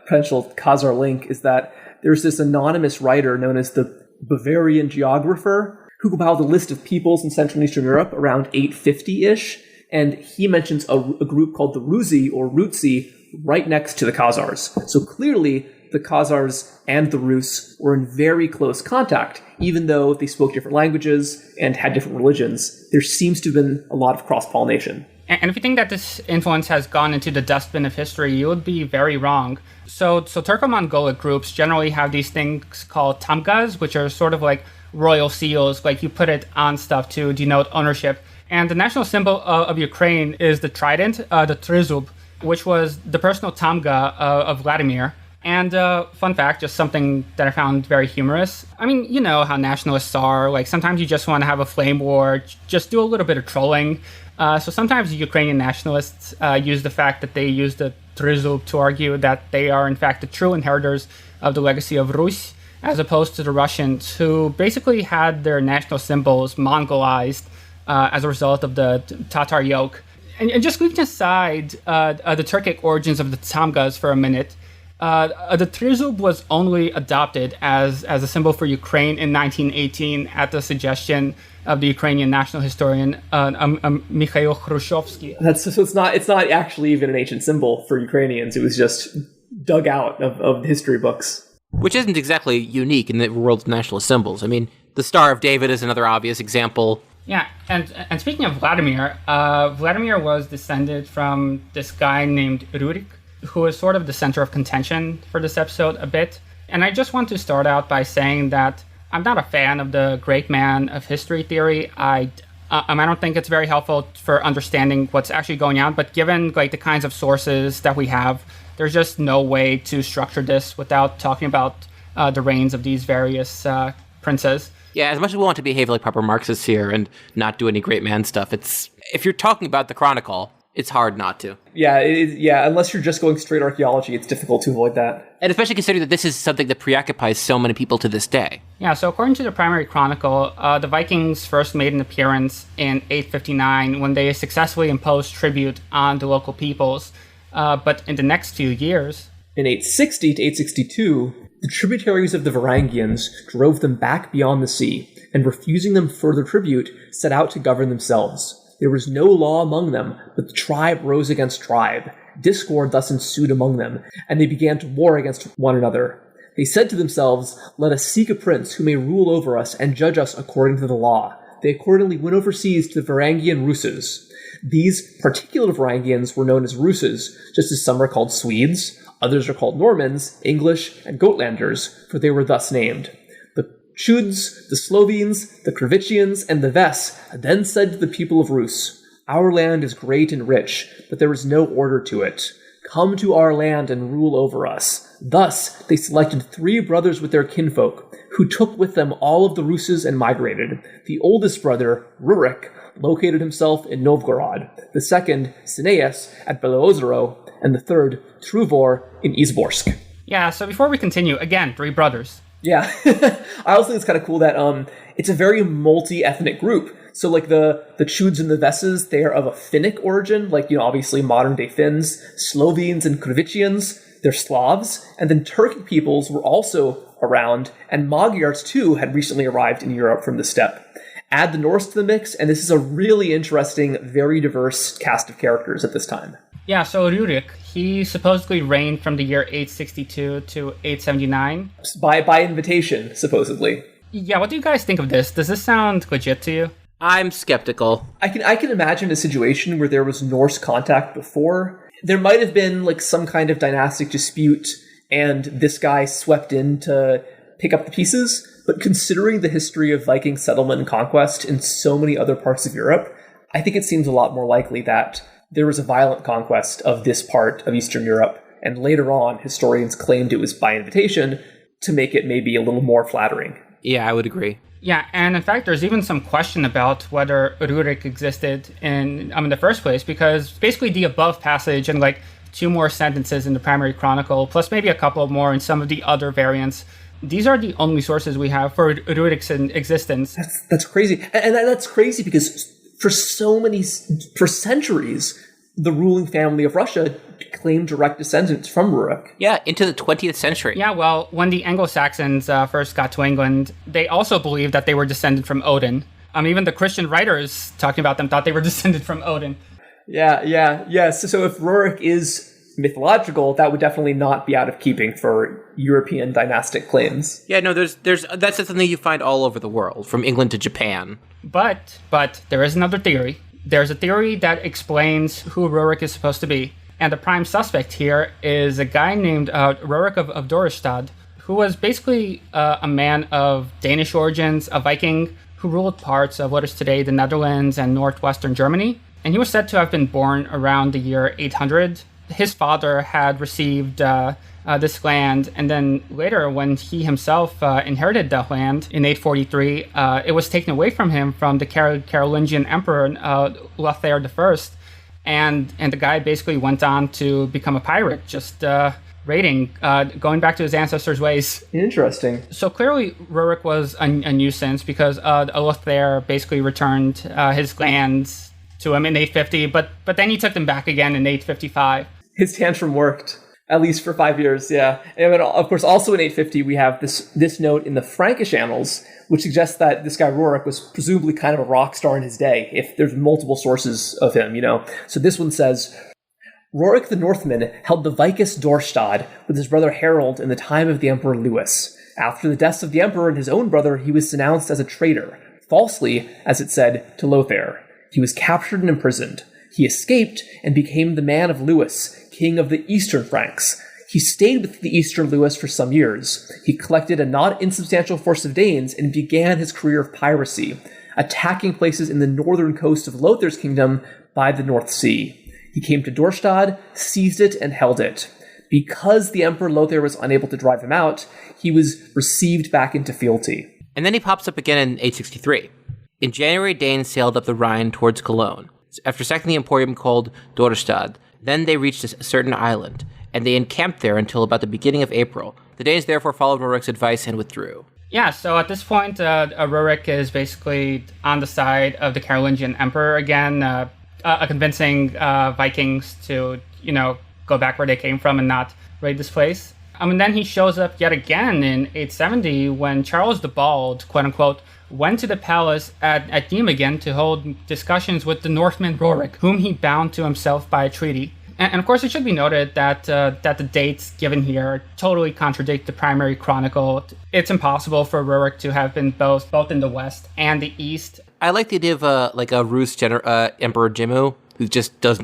potential Khazar link is that there's this anonymous writer known as the Bavarian geographer who compiled a list of peoples in Central and Eastern Europe around 850-ish. And he mentions a group called the Ruzi, or Rutsi, right next to the Khazars. So clearly, the Khazars and the Rus were in very close contact, even though they spoke different languages and had different religions. There seems to have been a lot of cross-pollination. And if you think that this influence has gone into the dustbin of history, you would be very wrong. So Turco-Mongolic groups generally have these things called tamgas, which are sort of like royal seals, like you put it on stuff to denote ownership. And the national symbol of Ukraine is the trident, the trizub, which was the personal tamga of Vladimir. And fun fact, just something that I found very humorous. I mean, you know how nationalists are. Like, sometimes you just want to have a flame war, just do a little bit of trolling. So sometimes Ukrainian nationalists use the fact that they use the trizub to argue that they are, in fact, the true inheritors of the legacy of Rus. as opposed to the Russians, who basically had their national symbols Mongolized as a result of the Tatar yoke. And just leaving aside the Turkic origins of the Tamgas for a minute, the Trizub was only adopted as a symbol for Ukraine in 1918 at the suggestion of the Ukrainian national historian Mikhail Khrushchevsky. So it's not actually even an ancient symbol for Ukrainians. It was just dug out of history books. Which isn't exactly unique in the world's nationalist symbols. I mean, the Star of David is another obvious example. Yeah, and speaking of Vladimir, Vladimir was descended from this guy named Rurik, who is sort of the center of contention for this episode a bit. And I just want to start out by saying that I'm not a fan of the great man of history theory. I don't think it's very helpful for understanding what's actually going on, but given like the kinds of sources that we have, there's just no way to structure this without talking about the reigns of these various princes. Yeah, as much as we want to behave like proper Marxists here and not do any great man stuff, if you're talking about the Chronicle, it's hard not to. Yeah, unless you're just going straight archaeology, it's difficult to avoid that. And especially considering that this is something that preoccupies so many people to this day. Yeah, so according to the primary chronicle, the Vikings first made an appearance in 859 when they successfully imposed tribute on the local peoples. But in the next few years... In 860 to 862, the tributaries of the Varangians drove them back beyond the sea, and refusing them further tribute, set out to govern themselves. There was no law among them, but the tribe rose against tribe. Discord thus ensued among them, and they began to war against one another. They said to themselves, "Let us seek a prince who may rule over us and judge us according to the law." They accordingly went overseas to the Varangian Ruses. These particular Varangians were known as Ruses, just as some are called Swedes, others are called Normans, English, and Gotlanders, for they were thus named. The Chuds, the Slovenes, the Kravicians, and the Ves then said to the people of Rus, "Our land is great and rich, but there is no order to it. Come to our land and rule over us." Thus, they selected 3 brothers with their kinfolk, who took with them all of the Ruses and migrated. The oldest brother, Rurik, located himself in Novgorod, the second, Sineas, at Belozero, and the third, Truvor, in Izborsk. Yeah, so before we continue, again, 3 brothers. Yeah, I also think it's kind of cool that it's a very multi-ethnic group. So like the Chuds and the Veses, they are of a Finnic origin, like, obviously modern-day Finns, Slovenes and Kravicians, they're Slavs, and then Turkic peoples were also around, and Magyars too had recently arrived in Europe from the steppe. Add the Norse to the mix, and this is a really interesting, very diverse cast of characters at this time. Yeah, so Rurik, he supposedly reigned from the year 862 to 879. By invitation, supposedly. Yeah, what do you guys think of this? Does this sound legit to you? I'm skeptical. I can imagine a situation where there was Norse contact before. There might have been like some kind of dynastic dispute, and this guy swept in to pick up the pieces. But considering the history of Viking settlement and conquest in so many other parts of Europe, I think it seems a lot more likely that there was a violent conquest of this part of Eastern Europe, and later on, historians claimed it was by invitation to make it maybe a little more flattering. Yeah, I would agree. Yeah, and in fact, there's even some question about whether Rurik existed in the first place, because basically the above passage and like 2 more sentences in the primary chronicle, plus maybe a couple more in some of the other variants, these are the only sources we have for Rurik's existence. That's crazy. And that's crazy because for centuries, the ruling family of Russia claimed direct descendants from Rurik. Yeah, into the 20th century. Yeah, well, when the Anglo-Saxons first got to England, they also believed that they were descended from Odin. Even the Christian writers talking about them thought they were descended from Odin. Yeah. So if Rurik is mythological, that would definitely not be out of keeping for European dynastic claims. Yeah, no, that's something you find all over the world, from England to Japan. But there is another theory. There's a theory that explains who Rurik is supposed to be. And the prime suspect here is a guy named Rurik of Dorestad, who was basically a man of Danish origins, a Viking, who ruled parts of what is today the Netherlands and northwestern Germany. And he was said to have been born around the year 800. His father had received this land, and then later, when he himself inherited the land in 843, it was taken away from him from the Carolingian emperor Lothair I, and the guy basically went on to become a pirate, just raiding, going back to his ancestors' ways. Interesting. So clearly, Rurik was a nuisance because Lothair basically returned his lands to him in 850, but then he took them back again in 855. His tantrum worked, at least for 5 years, yeah. And then, of course, also in 850, we have this note in the Frankish annals, which suggests that this guy Rurik was presumably kind of a rock star in his day, if there's multiple sources of him, So this one says, Rurik the Northman held the Vicus Dorstad with his brother Harold in the time of the Emperor Louis. After the deaths of the emperor and his own brother, he was denounced as a traitor, falsely, as it said, to Lothair. He was captured and imprisoned. He escaped and became the man of Louis, king of the Eastern Franks. He stayed with the Eastern Louis for some years. He collected a not insubstantial force of Danes and began his career of piracy, attacking places in the northern coast of Lothair's kingdom by the North Sea. He came to Dorstad, seized it, and held it. Because the Emperor Lothair was unable to drive him out, he was received back into fealty. And then he pops up again in 863. In January, Danes sailed up the Rhine towards Cologne. After sacking the emporium called Dorstad, then they reached a certain island, and they encamped there until about the beginning of April. The Danes therefore followed Rurik's advice and withdrew. Yeah, so at this point, Rurik is basically on the side of the Carolingian emperor again, convincing Vikings to, go back where they came from and not raid this place. And then he shows up yet again in 870 when Charles the Bald, quote-unquote, went to the palace at Nijmegen to hold discussions with the Northman Rurik, whom he bound to himself by a treaty. And of course, it should be noted that the dates given here totally contradict the primary chronicle. It's impossible for Rurik to have been both in the west and the east. I like the idea of a Rus Emperor Jimmu, who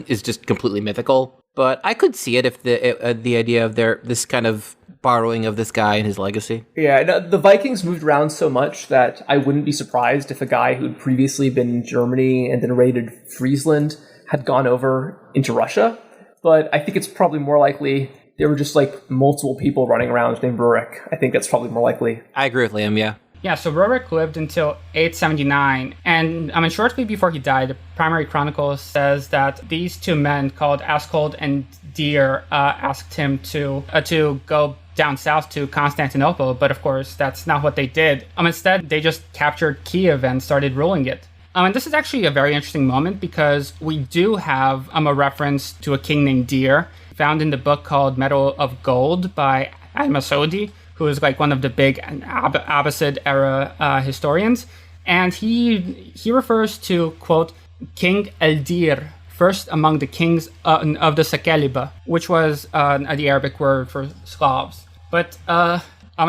is just completely mythical. But I could see it if the idea of this kind of borrowing of this guy and his legacy. Yeah, the Vikings moved around so much that I wouldn't be surprised if a guy who'd previously been in Germany and then raided Friesland had gone over into Russia. But I think it's probably more likely there were just multiple people running around named Rurik. I think that's probably more likely. I agree with Liam, yeah. Yeah, so Rurik lived until 879, and shortly before he died, the primary chronicle says that these two men called Askold and Deer asked him to go down south to Constantinople, but of course that's not what they did. Instead, they just captured Kiev and started ruling it. And this is actually a very interesting moment because we do have a reference to a king named Deer found in the book called Medal of Gold by Al-Masudi, who is one of the big Abbasid era historians. And he refers to, quote, King El-Dir, first among the kings of the Sakeliba, which was the Arabic word for Slavs. But I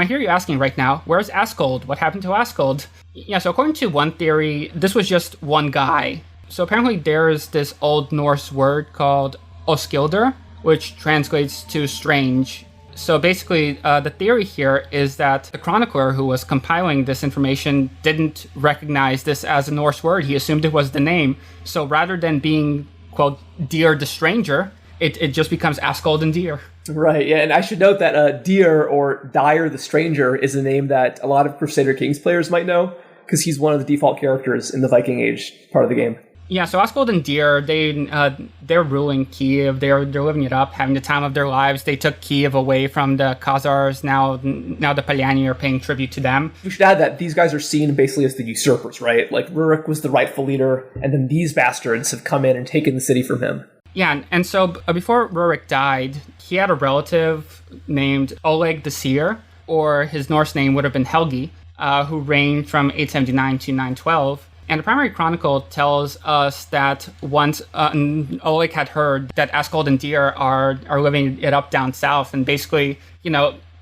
hear you asking right now, where's Askold? What happened to Askold? Yeah, so according to one theory, this was just one guy. So apparently there's this Old Norse word called Oskildur, which translates to strange. So basically, the theory here is that the chronicler who was compiling this information didn't recognize this as a Norse word. He assumed it was the name. So rather than being, quote, Deer the Stranger, it just becomes Askold and Deer. Right, yeah, and I should note that Deer or Dire the Stranger is a name that a lot of Crusader Kings players might know, because he's one of the default characters in the Viking Age part of the game. Yeah, so Askold and Deer, they're ruling Kiev. They're living it up, having the time of their lives. They took Kiev away from the Khazars. Now the Palyani are paying tribute to them. We should add that these guys are seen basically as the usurpers, right? Rurik was the rightful leader, and then these bastards have come in and taken the city from him. Yeah, and so before Rurik died, he had a relative named Oleg the Seer, or his Norse name would have been Helgi, who reigned from 879 to 912. And the primary chronicle tells us that once Oleg had heard that Askold and Deer are living it up down south and basically,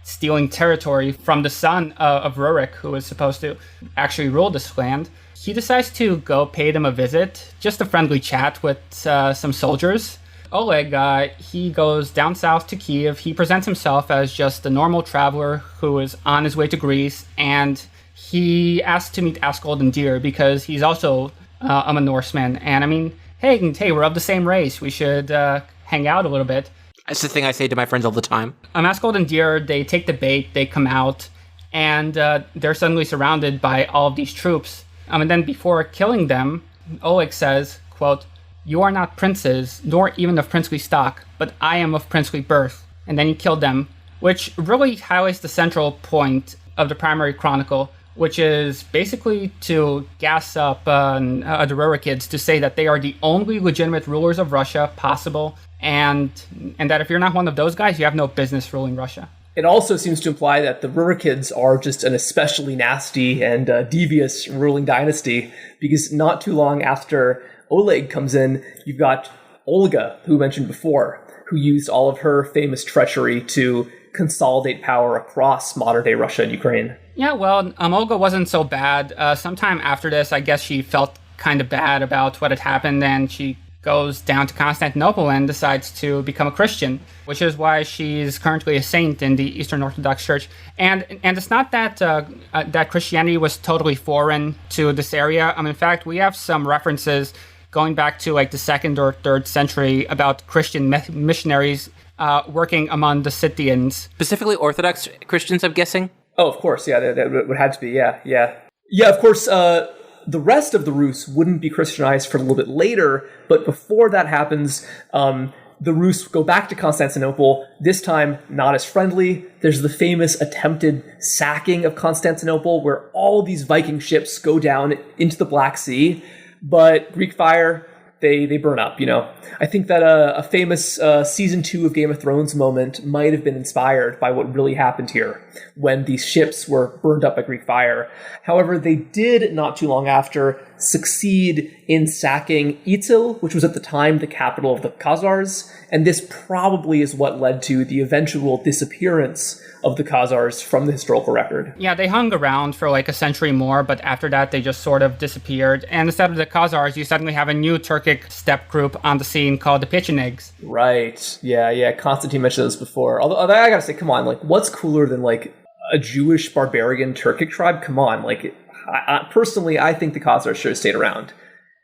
stealing territory from the son of Rurik, who was supposed to actually rule this land, he decides to go pay them a visit, just a friendly chat with some soldiers. Oleg, he goes down south to Kiev. He presents himself as just a normal traveler who is on his way to Greece, and he asks to meet Askold and Deer because he's also a Norseman. And hey, we're of the same race. We should hang out a little bit. That's the thing I say to my friends all the time. Askold and Deer, they take the bait, they come out, and they're suddenly surrounded by all of these troops. And then before killing them, Oleg says, quote, "You are not princes, nor even of princely stock, but I am of princely birth. and then he killed them, which really highlights the central point of the primary chronicle, which is basically to gas up the Rurikids to say that they are the only legitimate rulers of Russia possible, and that if you're not one of those guys, you have no business ruling Russia. It also seems to imply that the Rurikids are just an especially nasty and devious ruling dynasty, because not too long after Oleg comes in, you've got Olga, who we mentioned before, who used all of her famous treachery to consolidate power across modern-day Russia and Ukraine. Yeah, well, Olga wasn't so bad. Sometime after this, I guess she felt kind of bad about what had happened, and she goes down to Constantinople and decides to become a Christian, which is why she's currently a saint in the Eastern Orthodox Church. And it's not that that Christianity was totally foreign to this area. In fact, we have some references going back to like the 2nd or 3rd century about Christian missionaries working among the Scythians. Specifically Orthodox Christians, I'm guessing? Oh, of course, yeah, that would have to be, yeah. Yeah, of course, the rest of the Rus wouldn't be Christianized for a little bit later, but before that happens, the Rus go back to Constantinople, this time not as friendly. There's the famous attempted sacking of Constantinople, where all these Viking ships go down into the Black Sea, but Greek fire, they burn up, I think that a famous season 2 of Game of Thrones moment might have been inspired by what really happened here when these ships were burned up by Greek fire. However, they did, not too long after, succeed in sacking Ityl, which was at the time the capital of the Khazars, and this probably is what led to the eventual disappearance of the Khazars from the historical record. Yeah, they hung around for like a century more, but after that they just sort of disappeared. And instead of the Khazars, you suddenly have a new Turkic steppe group on the scene called the Pechenegs. Right. Yeah. Constantine mentioned this before. Although I gotta say, come on, like, what's cooler than like a Jewish barbarian Turkic tribe? Come on, like, personally, I think the Khazars should have stayed around.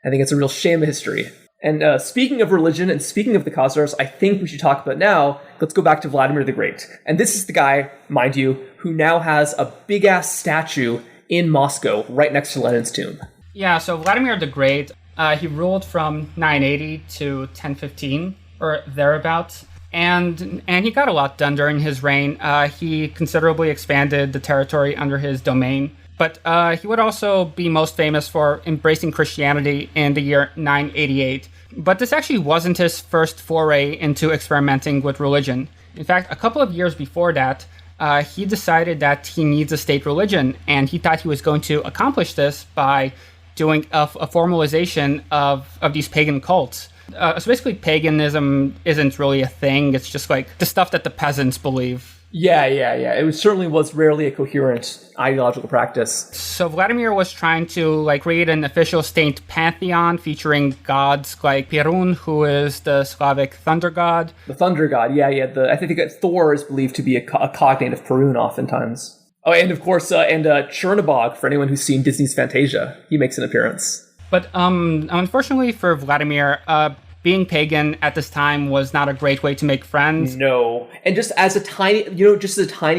I think it's a real shame of history. And speaking of religion and speaking of the Khazars, I think we should talk about now, let's go back to Vladimir the Great. And this is the guy, mind you, who now has a big-ass statue in Moscow right next to Lenin's tomb. Yeah, so Vladimir the Great, he ruled from 980 to 1015, or thereabouts. And he got a lot done during his reign. He considerably expanded the territory under his domain. But he would also be most famous for embracing Christianity in the year 988. But this actually wasn't his first foray into experimenting with religion. In fact, a couple of years before that, he decided that he needs a state religion, and he thought he was going to accomplish this by doing a formalization of these pagan cults. So basically, paganism isn't really a thing. It's just like the stuff that the peasants believe. Yeah. It certainly was rarely a coherent ideological practice. So Vladimir was trying to create an official state pantheon featuring gods like Perun, who is the Slavic thunder god. The thunder god, yeah. I think Thor is believed to be a cognate of Perun oftentimes. Oh, and of course, Chernobog, for anyone who's seen Disney's Fantasia, he makes an appearance. But unfortunately for Vladimir, being pagan at this time was not a great way to make friends. No. And just as a tiny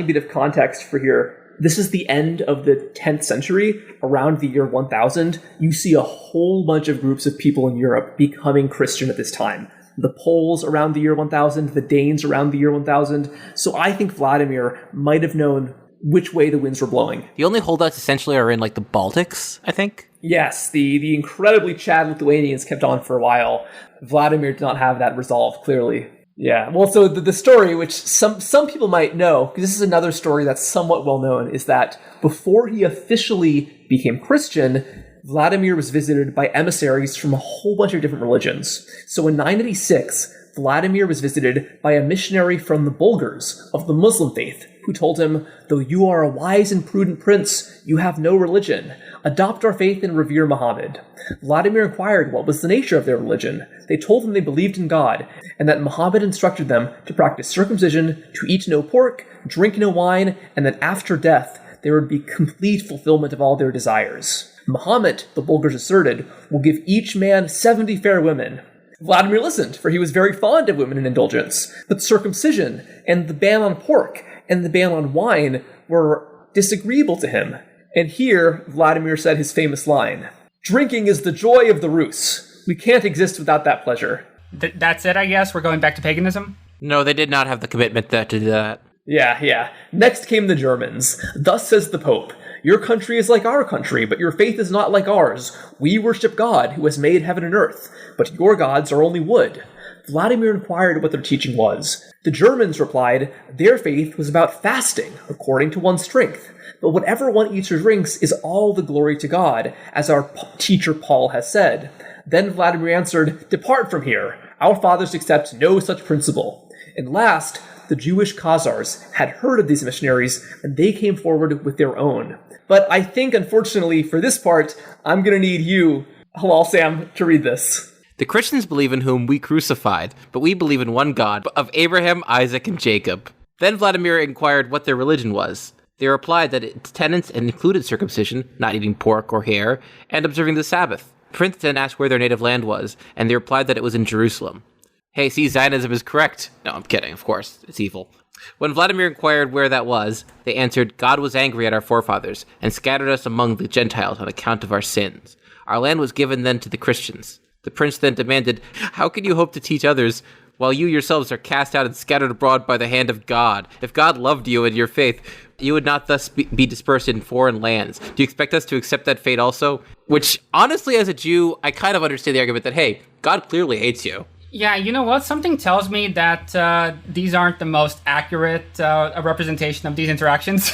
bit of context for here, this is the end of the 10th century, around the year 1000. You see a whole bunch of groups of people in Europe becoming Christian at this time. The Poles around the year 1000, the Danes around the year 1000. So I think Vladimir might have known which way the winds were blowing. The only holdouts essentially are in the Baltics, I think. Yes, the incredibly Chad Lithuanians kept on for a while. Vladimir did not have that resolve, clearly. Yeah, well, so the story, which some people might know, because this is another story that's somewhat well known, is that before he officially became Christian, Vladimir was visited by emissaries from a whole bunch of different religions. So in 986, Vladimir was visited by a missionary from the Bulgars of the Muslim faith, who told him, "Though you are a wise and prudent prince, you have no religion. Adopt our faith and revere Muhammad." Vladimir inquired what was the nature of their religion. They told him they believed in God, and that Muhammad instructed them to practice circumcision, to eat no pork, drink no wine, and that after death there would be complete fulfillment of all their desires. Muhammad, the Bulgars asserted, will give each man 70 fair women. Vladimir listened, for he was very fond of women and indulgence, but circumcision and the ban on pork and the ban on wine were disagreeable to him. And here, Vladimir said his famous line, "Drinking is the joy of the Rus. We can't exist without that pleasure." That's it, I guess? We're going back to paganism? No, they did not have the commitment to do that. Yeah. Next came the Germans. Thus says the Pope, your country is like our country, but your faith is not like ours. We worship God, who has made heaven and earth, but your gods are only wood. Vladimir inquired what their teaching was. The Germans replied, their faith was about fasting, according to one's strength. But whatever one eats or drinks is all the glory to God, as our teacher Paul has said. Then Vladimir answered, depart from here. Our fathers accept no such principle. And last, the Jewish Khazars had heard of these missionaries, and they came forward with their own. But I think, unfortunately, for this part, I'm going to need you, Halal Sam, to read this. The Christians believe in whom we crucified, but we believe in one God, of Abraham, Isaac, and Jacob. Then Vladimir inquired what their religion was. They replied that its tenets included circumcision, not eating pork or hare, and observing the Sabbath. The prince then asked where their native land was, and they replied that it was in Jerusalem. Hey, see, Zionism is correct. No, I'm kidding, of course. It's evil. When Vladimir inquired where that was, they answered, God was angry at our forefathers, and scattered us among the Gentiles on account of our sins. Our land was given then to the Christians. The prince then demanded, how can you hope to teach others while you yourselves are cast out and scattered abroad by the hand of God? If God loved you and your faith, you would not thus be dispersed in foreign lands. Do you expect us to accept that fate also? Which, honestly, as a Jew, I kind of understand the argument that, hey, God clearly hates you. Yeah, you know what? Something tells me that these aren't the most accurate representation of these interactions.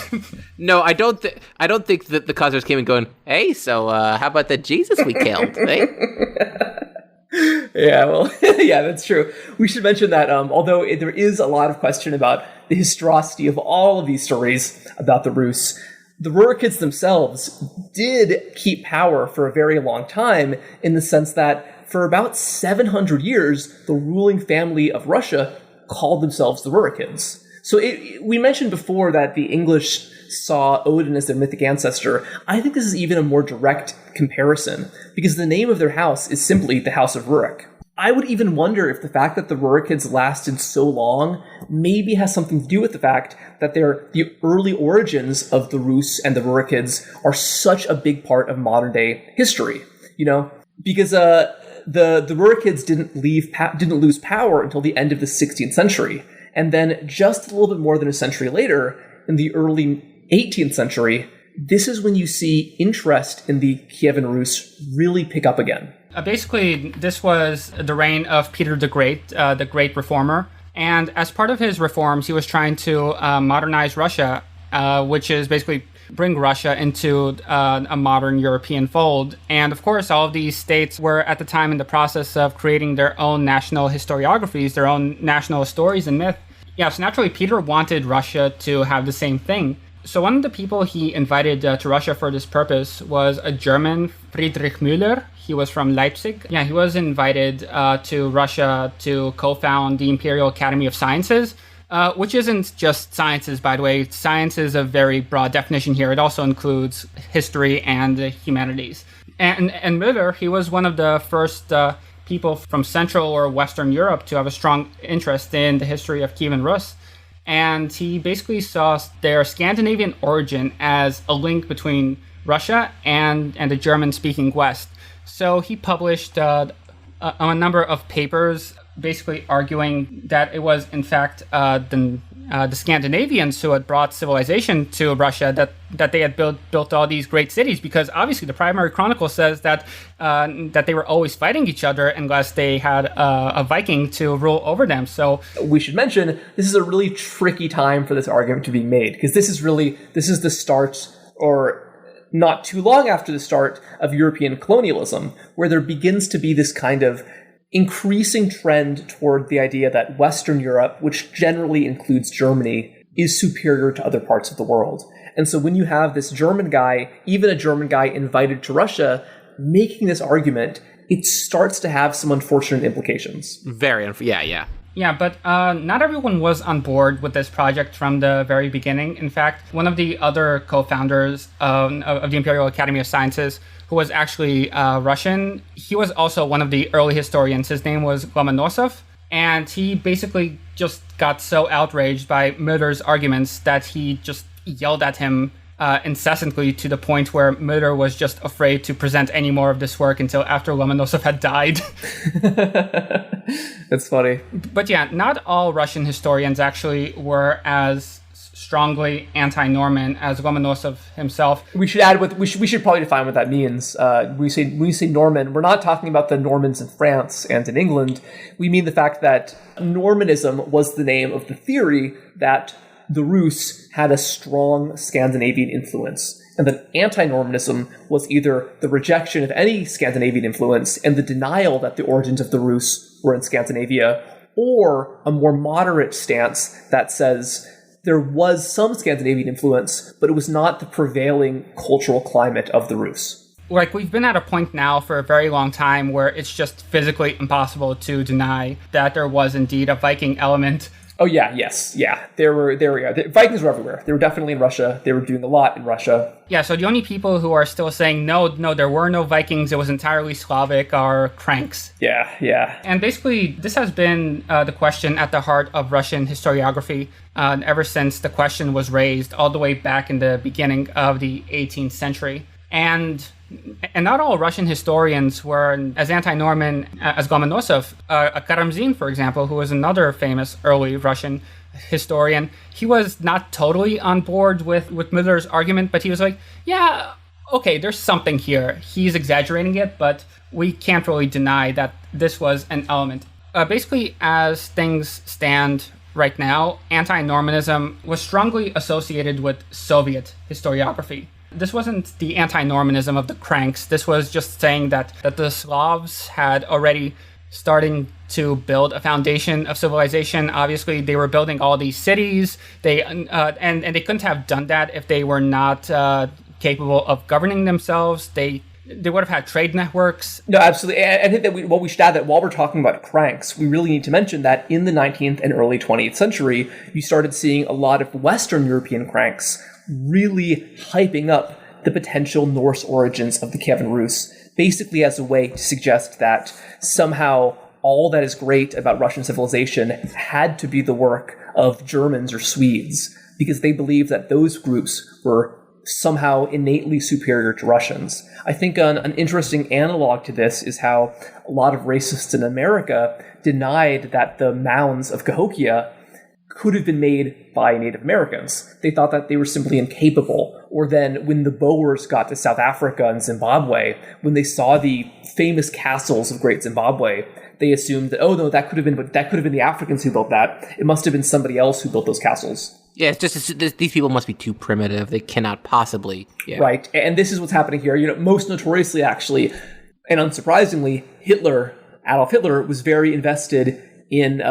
No, I don't think that the Khazars came and going, hey, so how about that Jesus we killed, eh? Yeah, well, yeah, that's true. We should mention that although there is a lot of question about the historicity of all of these stories about the Rus, the Rurikids themselves did keep power for a very long time, in the sense that for about 700 years, the ruling family of Russia called themselves the Rurikids. So we mentioned before that the English saw Odin as their mythic ancestor. I think this is even a more direct comparison, because the name of their house is simply the House of Rurik. I would even wonder if the fact that the Rurikids lasted so long maybe has something to do with the fact that the early origins of the Rus and the Rurikids are such a big part of modern day history, because the Rurikids didn't lose power until the end of the 16th century, and then just a little bit more than a century later, in the early 18th century, this is when you see interest in the Kievan Rus really pick up again. Basically, this was the reign of Peter the Great Reformer. And as part of his reforms, he was trying to modernize Russia, which is basically bring Russia into a modern European fold. And of course, all of these states were at the time in the process of creating their own national historiographies, their own national stories and myth. Yeah, so naturally, Peter wanted Russia to have the same thing. So one of the people he invited to Russia for this purpose was a German, Friedrich Müller. He was from Leipzig. Yeah, he was invited to Russia to co-found the Imperial Academy of Sciences, which isn't just sciences, by the way. Science is a very broad definition here. It also includes history and the humanities. And Müller, he was one of the first people from Central or Western Europe to have a strong interest in the history of Kievan Rus. And he basically saw their Scandinavian origin as a link between Russia and the German-speaking West. So he published a number of papers basically arguing that it was, in fact, the Scandinavians who had brought civilization to Russia, that they had built all these great cities, because obviously the primary chronicle says that they were always fighting each other unless they had a Viking to rule over them. So we should mention this is a really tricky time for this argument to be made, because this is the start, or not too long after the start, of European colonialism, where there begins to be this kind of increasing trend toward the idea that Western Europe, which generally includes Germany, is superior to other parts of the world. And so when you have this German guy, even a German guy invited to Russia, making this argument, it starts to have some unfortunate implications. Yeah, but not everyone was on board with this project from the very beginning. In fact, one of the other co-founders of the Imperial Academy of Sciences, who was actually Russian, he was also one of the early historians. His name was Lomonosov, and he basically just got so outraged by Müller's arguments that he just yelled at him incessantly to the point where Müller was just afraid to present any more of this work until after Lomonosov had died. That's funny. But yeah, not all Russian historians actually were as strongly anti-Norman as Lomonosov himself. We should add we should probably define what that means. When we say Norman, we're not talking about the Normans in France and in England. We mean the fact that Normanism was the name of the theory that the Rus had a strong Scandinavian influence, and that anti-Normanism was either the rejection of any Scandinavian influence and the denial that the origins of the Rus were in Scandinavia, or a more moderate stance that says there was some Scandinavian influence, but it was not the prevailing cultural climate of the Rus. Like, we've been at a point now for a very long time where it's just physically impossible to deny that there was indeed a Viking element. Oh yeah, yes, yeah. There we are. The Vikings were everywhere. They were definitely in Russia. They were doing a lot in Russia. Yeah, so the only people who are still saying, no, there were no Vikings, it was entirely Slavic, are cranks. Yeah. And basically, this has been the question at the heart of Russian historiography ever since the question was raised all the way back in the beginning of the 18th century. And not all Russian historians were as anti-Norman as Lomonosov. Karamzin, for example, who was another famous early Russian historian, he was not totally on board with Müller's argument, but he was like, yeah, okay, there's something here. He's exaggerating it, but we can't really deny that this was an element. Basically, as things stand right now, anti-Normanism was strongly associated with Soviet historiography. This wasn't the anti-Normanism of the cranks. This was just saying that the Slavs had already starting to build a foundation of civilization. Obviously, they were building all these cities. They and they couldn't have done that if they were not capable of governing themselves. They would have had trade networks. No, absolutely. I think that we should add that while we're talking about cranks, we really need to mention that in the 19th and early 20th century, you started seeing a lot of Western European cranks really hyping up the potential Norse origins of the Kievan Rus, basically as a way to suggest that somehow all that is great about Russian civilization had to be the work of Germans or Swedes, because they believed that those groups were somehow innately superior to Russians. I think an interesting analog to this is how a lot of racists in America denied that the mounds of Cahokia could have been made by Native Americans. They thought that they were simply incapable. Or then when the Boers got to South Africa and Zimbabwe, when they saw the famous castles of Great Zimbabwe, they assumed that, oh no, that could have been the Africans who built that. It must have been somebody else who built those castles. Yeah, these people must be too primitive. They cannot possibly. Yeah. Right, and this is what's happening here. Most notoriously, actually, and unsurprisingly, Adolf Hitler, was very invested in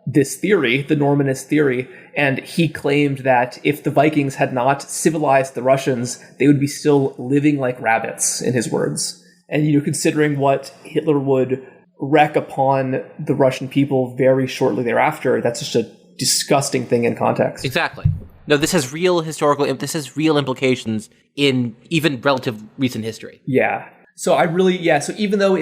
this theory, the Normanist theory, and he claimed that if the Vikings had not civilized the Russians, they would be still living like rabbits, in his words. And, considering what Hitler would wreak upon the Russian people very shortly thereafter, that's just a disgusting thing in context. Exactly. No, this has real implications in even relative recent history. Yeah. So even though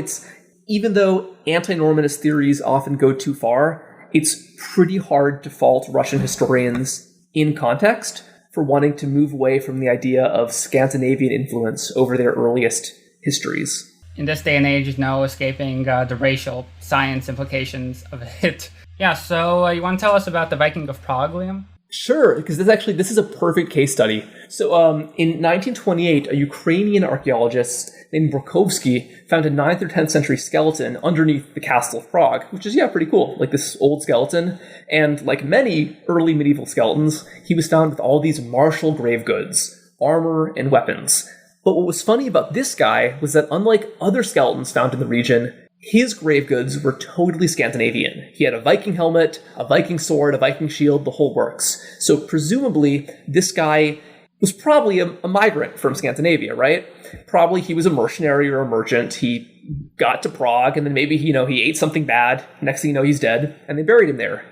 anti-Normanist theories often go too far, it's pretty hard to fault Russian historians in context for wanting to move away from the idea of Scandinavian influence over their earliest histories. In this day and age, no escaping the racial science implications of it. Yeah, so you want to tell us about the Viking of Prague, Liam? Sure, because this is a perfect case study. So in 1928, a Ukrainian archaeologist named Brokovsky found a 9th or 10th century skeleton underneath the castle of Prague, which is, pretty cool, like this old skeleton. And like many early medieval skeletons, he was found with all these martial grave goods, armor, and weapons. But what was funny about this guy was that unlike other skeletons found in the region, his grave goods were totally Scandinavian. He had a Viking helmet, a Viking sword, a Viking shield, the whole works. So presumably, this guy was probably a migrant from Scandinavia, right? Probably he was a mercenary or a merchant. He got to Prague, and then maybe, he ate something bad. Next thing you know, he's dead, and they buried him there.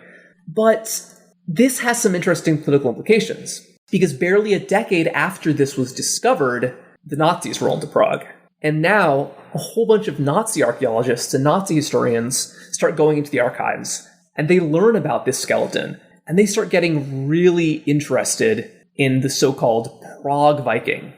But this has some interesting political implications, because barely a decade after this was discovered, the Nazis rolled into Prague. And now, a whole bunch of Nazi archaeologists and Nazi historians start going into the archives, and they learn about this skeleton, and they start getting really interested in the so-called Prague Viking.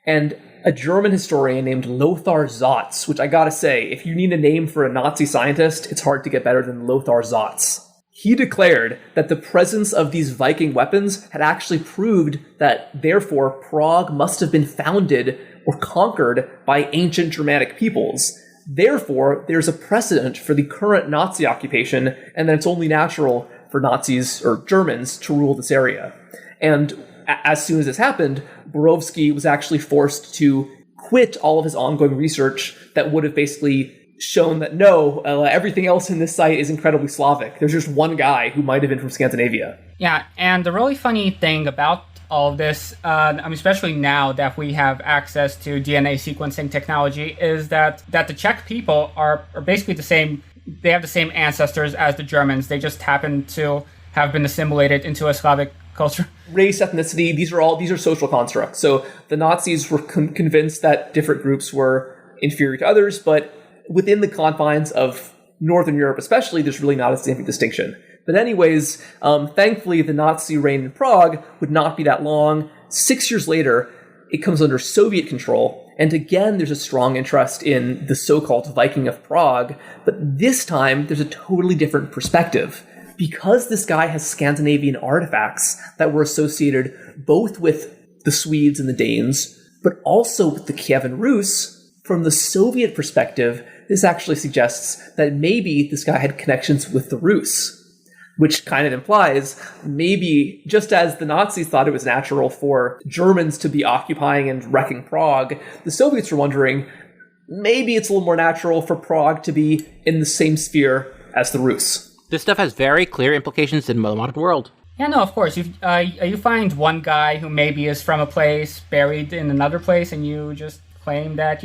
And a German historian named Lothar Zotz, which I gotta say, if you need a name for a Nazi scientist, it's hard to get better than Lothar Zotz. He declared that the presence of these Viking weapons had actually proved that, therefore, Prague must have been founded or conquered by ancient Germanic peoples. Therefore, there's a precedent for the current Nazi occupation, and that it's only natural for Nazis or Germans to rule this area. And as soon as this happened, Borovsky was actually forced to quit all of his ongoing research that would have basically shown that no, everything else in this site is incredibly Slavic. There's just one guy who might have been from Scandinavia. Yeah, and the really funny thing about all of this, especially now that we have access to DNA sequencing technology, is that the Czech people are basically the same. They have the same ancestors as the Germans. They just happen to have been assimilated into a Slavic culture. Race, ethnicity, these are social constructs. So the Nazis were convinced that different groups were inferior to others, but within the confines of Northern Europe especially, there's really not a significant distinction. But anyways, thankfully, the Nazi reign in Prague would not be that long. 6 years later, it comes under Soviet control. And again, there's a strong interest in the so-called Viking of Prague. But this time, there's a totally different perspective. Because this guy has Scandinavian artifacts that were associated both with the Swedes and the Danes, but also with the Kievan Rus, from the Soviet perspective, this actually suggests that maybe this guy had connections with the Rus, which kind of implies maybe just as the Nazis thought it was natural for Germans to be occupying and wrecking Prague, the Soviets were wondering maybe it's a little more natural for Prague to be in the same sphere as the Rus. This stuff has very clear implications in the modern world. Yeah, no, of course. You find one guy who maybe is from a place buried in another place, and you just claim that,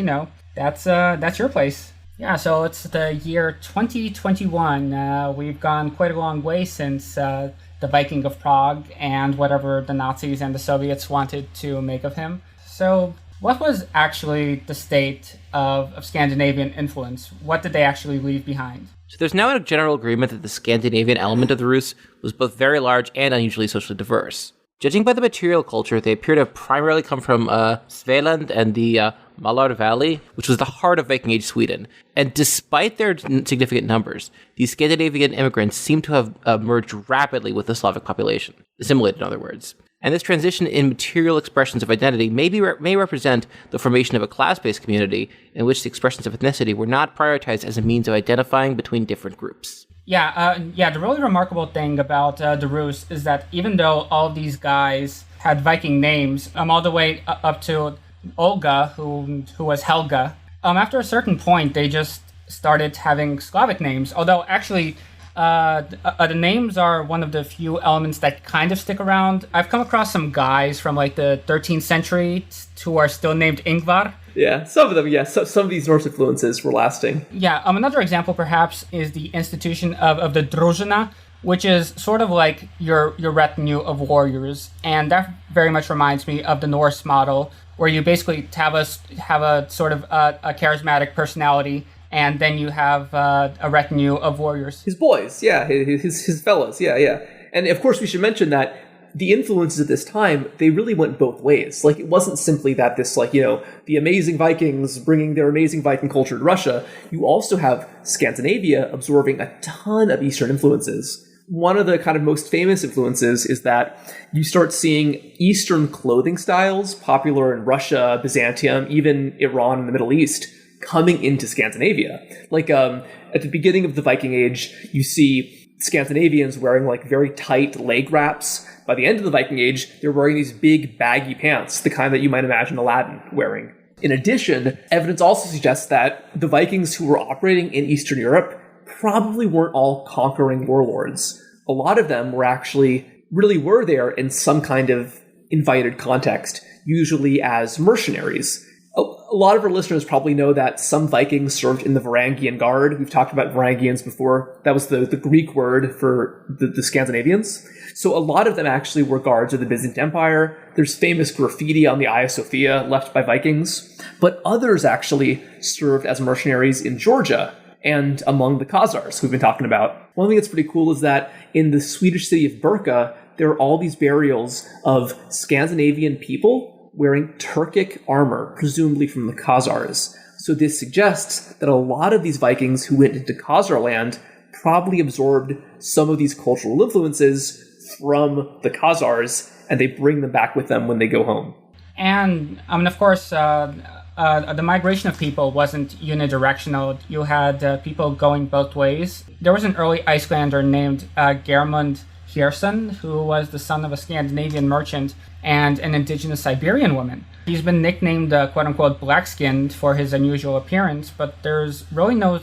that's your place. Yeah, so it's the year 2021. We've gone quite a long way since the Viking of Prague and whatever the Nazis and the Soviets wanted to make of him. So what was actually the state of Scandinavian influence? What did they actually leave behind? So there's now a general agreement that the Scandinavian element of the Rus was both very large and unusually socially diverse. Judging by the material culture, they appear to have primarily come from Svealand and the Malar Valley, which was the heart of Viking Age Sweden. And despite their significant numbers, these Scandinavian immigrants seem to have merged rapidly with the Slavic population, assimilated in other words. And this transition in material expressions of identity may represent the formation of a class-based community in which the expressions of ethnicity were not prioritized as a means of identifying between different groups. Yeah, the really remarkable thing about the Rus is that even though all of these guys had Viking names, all the way up to Olga, who was Helga, after a certain point, they just started having Slavic names, although actually the names are one of the few elements that kind of stick around. I've come across some guys from like the 13th century who are still named Ingvar. Yeah, some of them, yeah. So, some of these Norse influences were lasting. Yeah, another example perhaps is the institution of the družina, which is sort of like your retinue of warriors. And that very much reminds me of the Norse model, where you basically have a sort of a charismatic personality, and then you have a retinue of warriors. His boys, yeah, his fellows, yeah. And of course we should mention that the influences at this time, they really went both ways. Like, it wasn't simply that this, the amazing Vikings bringing their amazing Viking culture to Russia. You also have Scandinavia absorbing a ton of Eastern influences. One of the kind of most famous influences is that you start seeing Eastern clothing styles popular in Russia, Byzantium, even Iran and the Middle East, coming into Scandinavia. At the beginning of the Viking Age, you see Scandinavians wearing very tight leg wraps. By the end of the Viking Age, they're wearing these big baggy pants, the kind that you might imagine Aladdin wearing. In addition, evidence also suggests that the Vikings who were operating in Eastern Europe probably weren't all conquering warlords. A lot of them were there in some kind of invited context, usually as mercenaries. A lot of our listeners probably know that some Vikings served in the Varangian Guard. We've talked about Varangians before. That was the Greek word for the Scandinavians. So a lot of them actually were guards of the Byzantine Empire. There's famous graffiti on the Hagia Sophia left by Vikings. But others actually served as mercenaries in Georgia and among the Khazars, we've been talking about. One thing that's pretty cool is that in the Swedish city of Birka, there are all these burials of Scandinavian people wearing Turkic armor, presumably from the Khazars. So this suggests that a lot of these Vikings who went into Khazar land probably absorbed some of these cultural influences from the Khazars, and they bring them back with them when they go home. And, of course, the migration of people wasn't unidirectional. You had people going both ways. There was an early Icelander named Geirmund Hjerson, who was the son of a Scandinavian merchant and an indigenous Siberian woman. He's been nicknamed, quote-unquote, black-skinned for his unusual appearance, but there's really no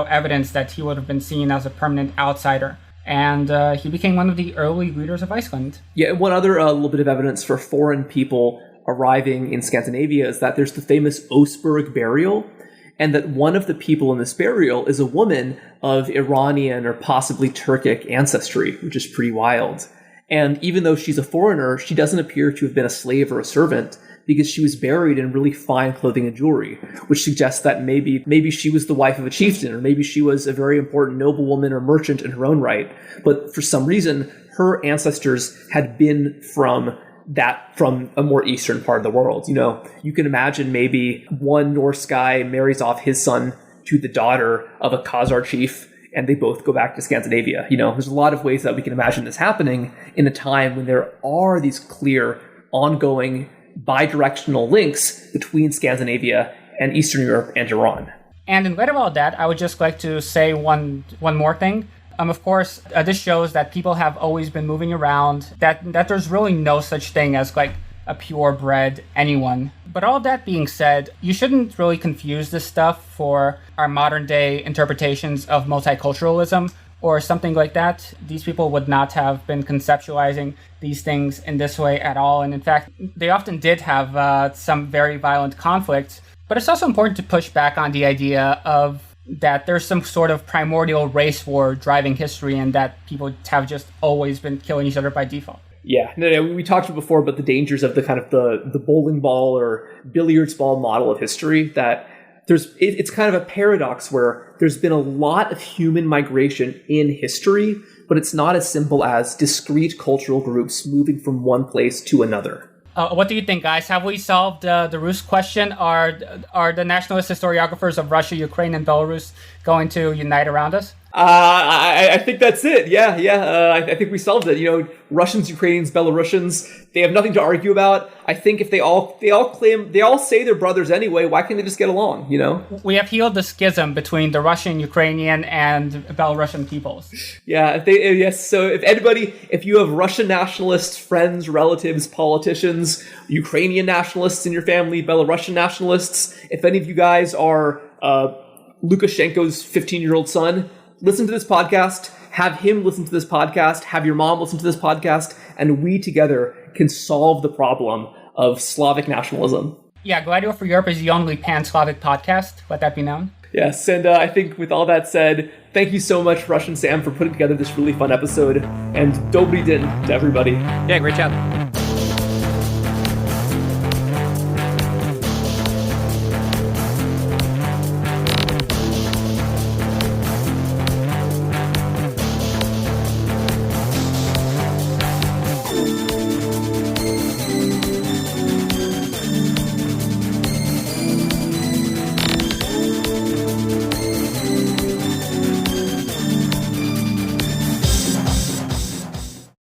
evidence that he would have been seen as a permanent outsider. And he became one of the early leaders of Iceland. Yeah, one other little bit of evidence for foreign people arriving in Scandinavia is that there's the famous Oseberg burial, and that one of the people in this burial is a woman of Iranian or possibly Turkic ancestry, which is pretty wild. And even though she's a foreigner, she doesn't appear to have been a slave or a servant, because she was buried in really fine clothing and jewelry, which suggests that maybe she was the wife of a chieftain, or maybe she was a very important noblewoman or merchant in her own right. But for some reason, her ancestors had been from a more eastern part of the world. You know, you can imagine maybe one Norse guy marries off his son to the daughter of a Khazar chief, and they both go back to Scandinavia. You know, there's a lot of ways that we can imagine this happening in a time when there are these clear, ongoing, bi-directional links between Scandinavia and Eastern Europe and Iran. And in light of all that, I would just like to say one more thing. Of course, this shows that people have always been moving around, that there's really no such thing as like a purebred anyone. But all that being said, you shouldn't really confuse this stuff for our modern day interpretations of multiculturalism or something like that. These people would not have been conceptualizing these things in this way at all. And in fact, they often did have some very violent conflicts. But it's also important to push back on the idea of that there's some sort of primordial race war driving history and that people have just always been killing each other by default. Yeah, no, we talked before about the dangers of the kind of the bowling ball or billiards ball model of history, that it's kind of a paradox where there's been a lot of human migration in history, but it's not as simple as discrete cultural groups moving from one place to another. What do you think, guys? Have we solved the Rus question? Are the nationalist historiographers of Russia, Ukraine, and Belarus going to unite around us? I think that's it. Yeah. I think we solved it. You know, Russians, Ukrainians, Belarusians, they have nothing to argue about. I think if they all say they're brothers anyway, why can't they just get along, you know? We have healed the schism between the Russian, Ukrainian, and Belarusian peoples. Yeah, so if you have Russian nationalists, friends, relatives, politicians, Ukrainian nationalists in your family, Belarusian nationalists, if any of you guys are Lukashenko's 15-year-old son, listen to this podcast, have him listen to this podcast, have your mom listen to this podcast, and we together can solve the problem of Slavic nationalism. Yeah, Gladio for Europe is the only pan-Slavic podcast. Let that be known. Yes, and I think with all that said, thank you so much, Russian Sam, for putting together this really fun episode, and dobry din to everybody. Yeah, great job.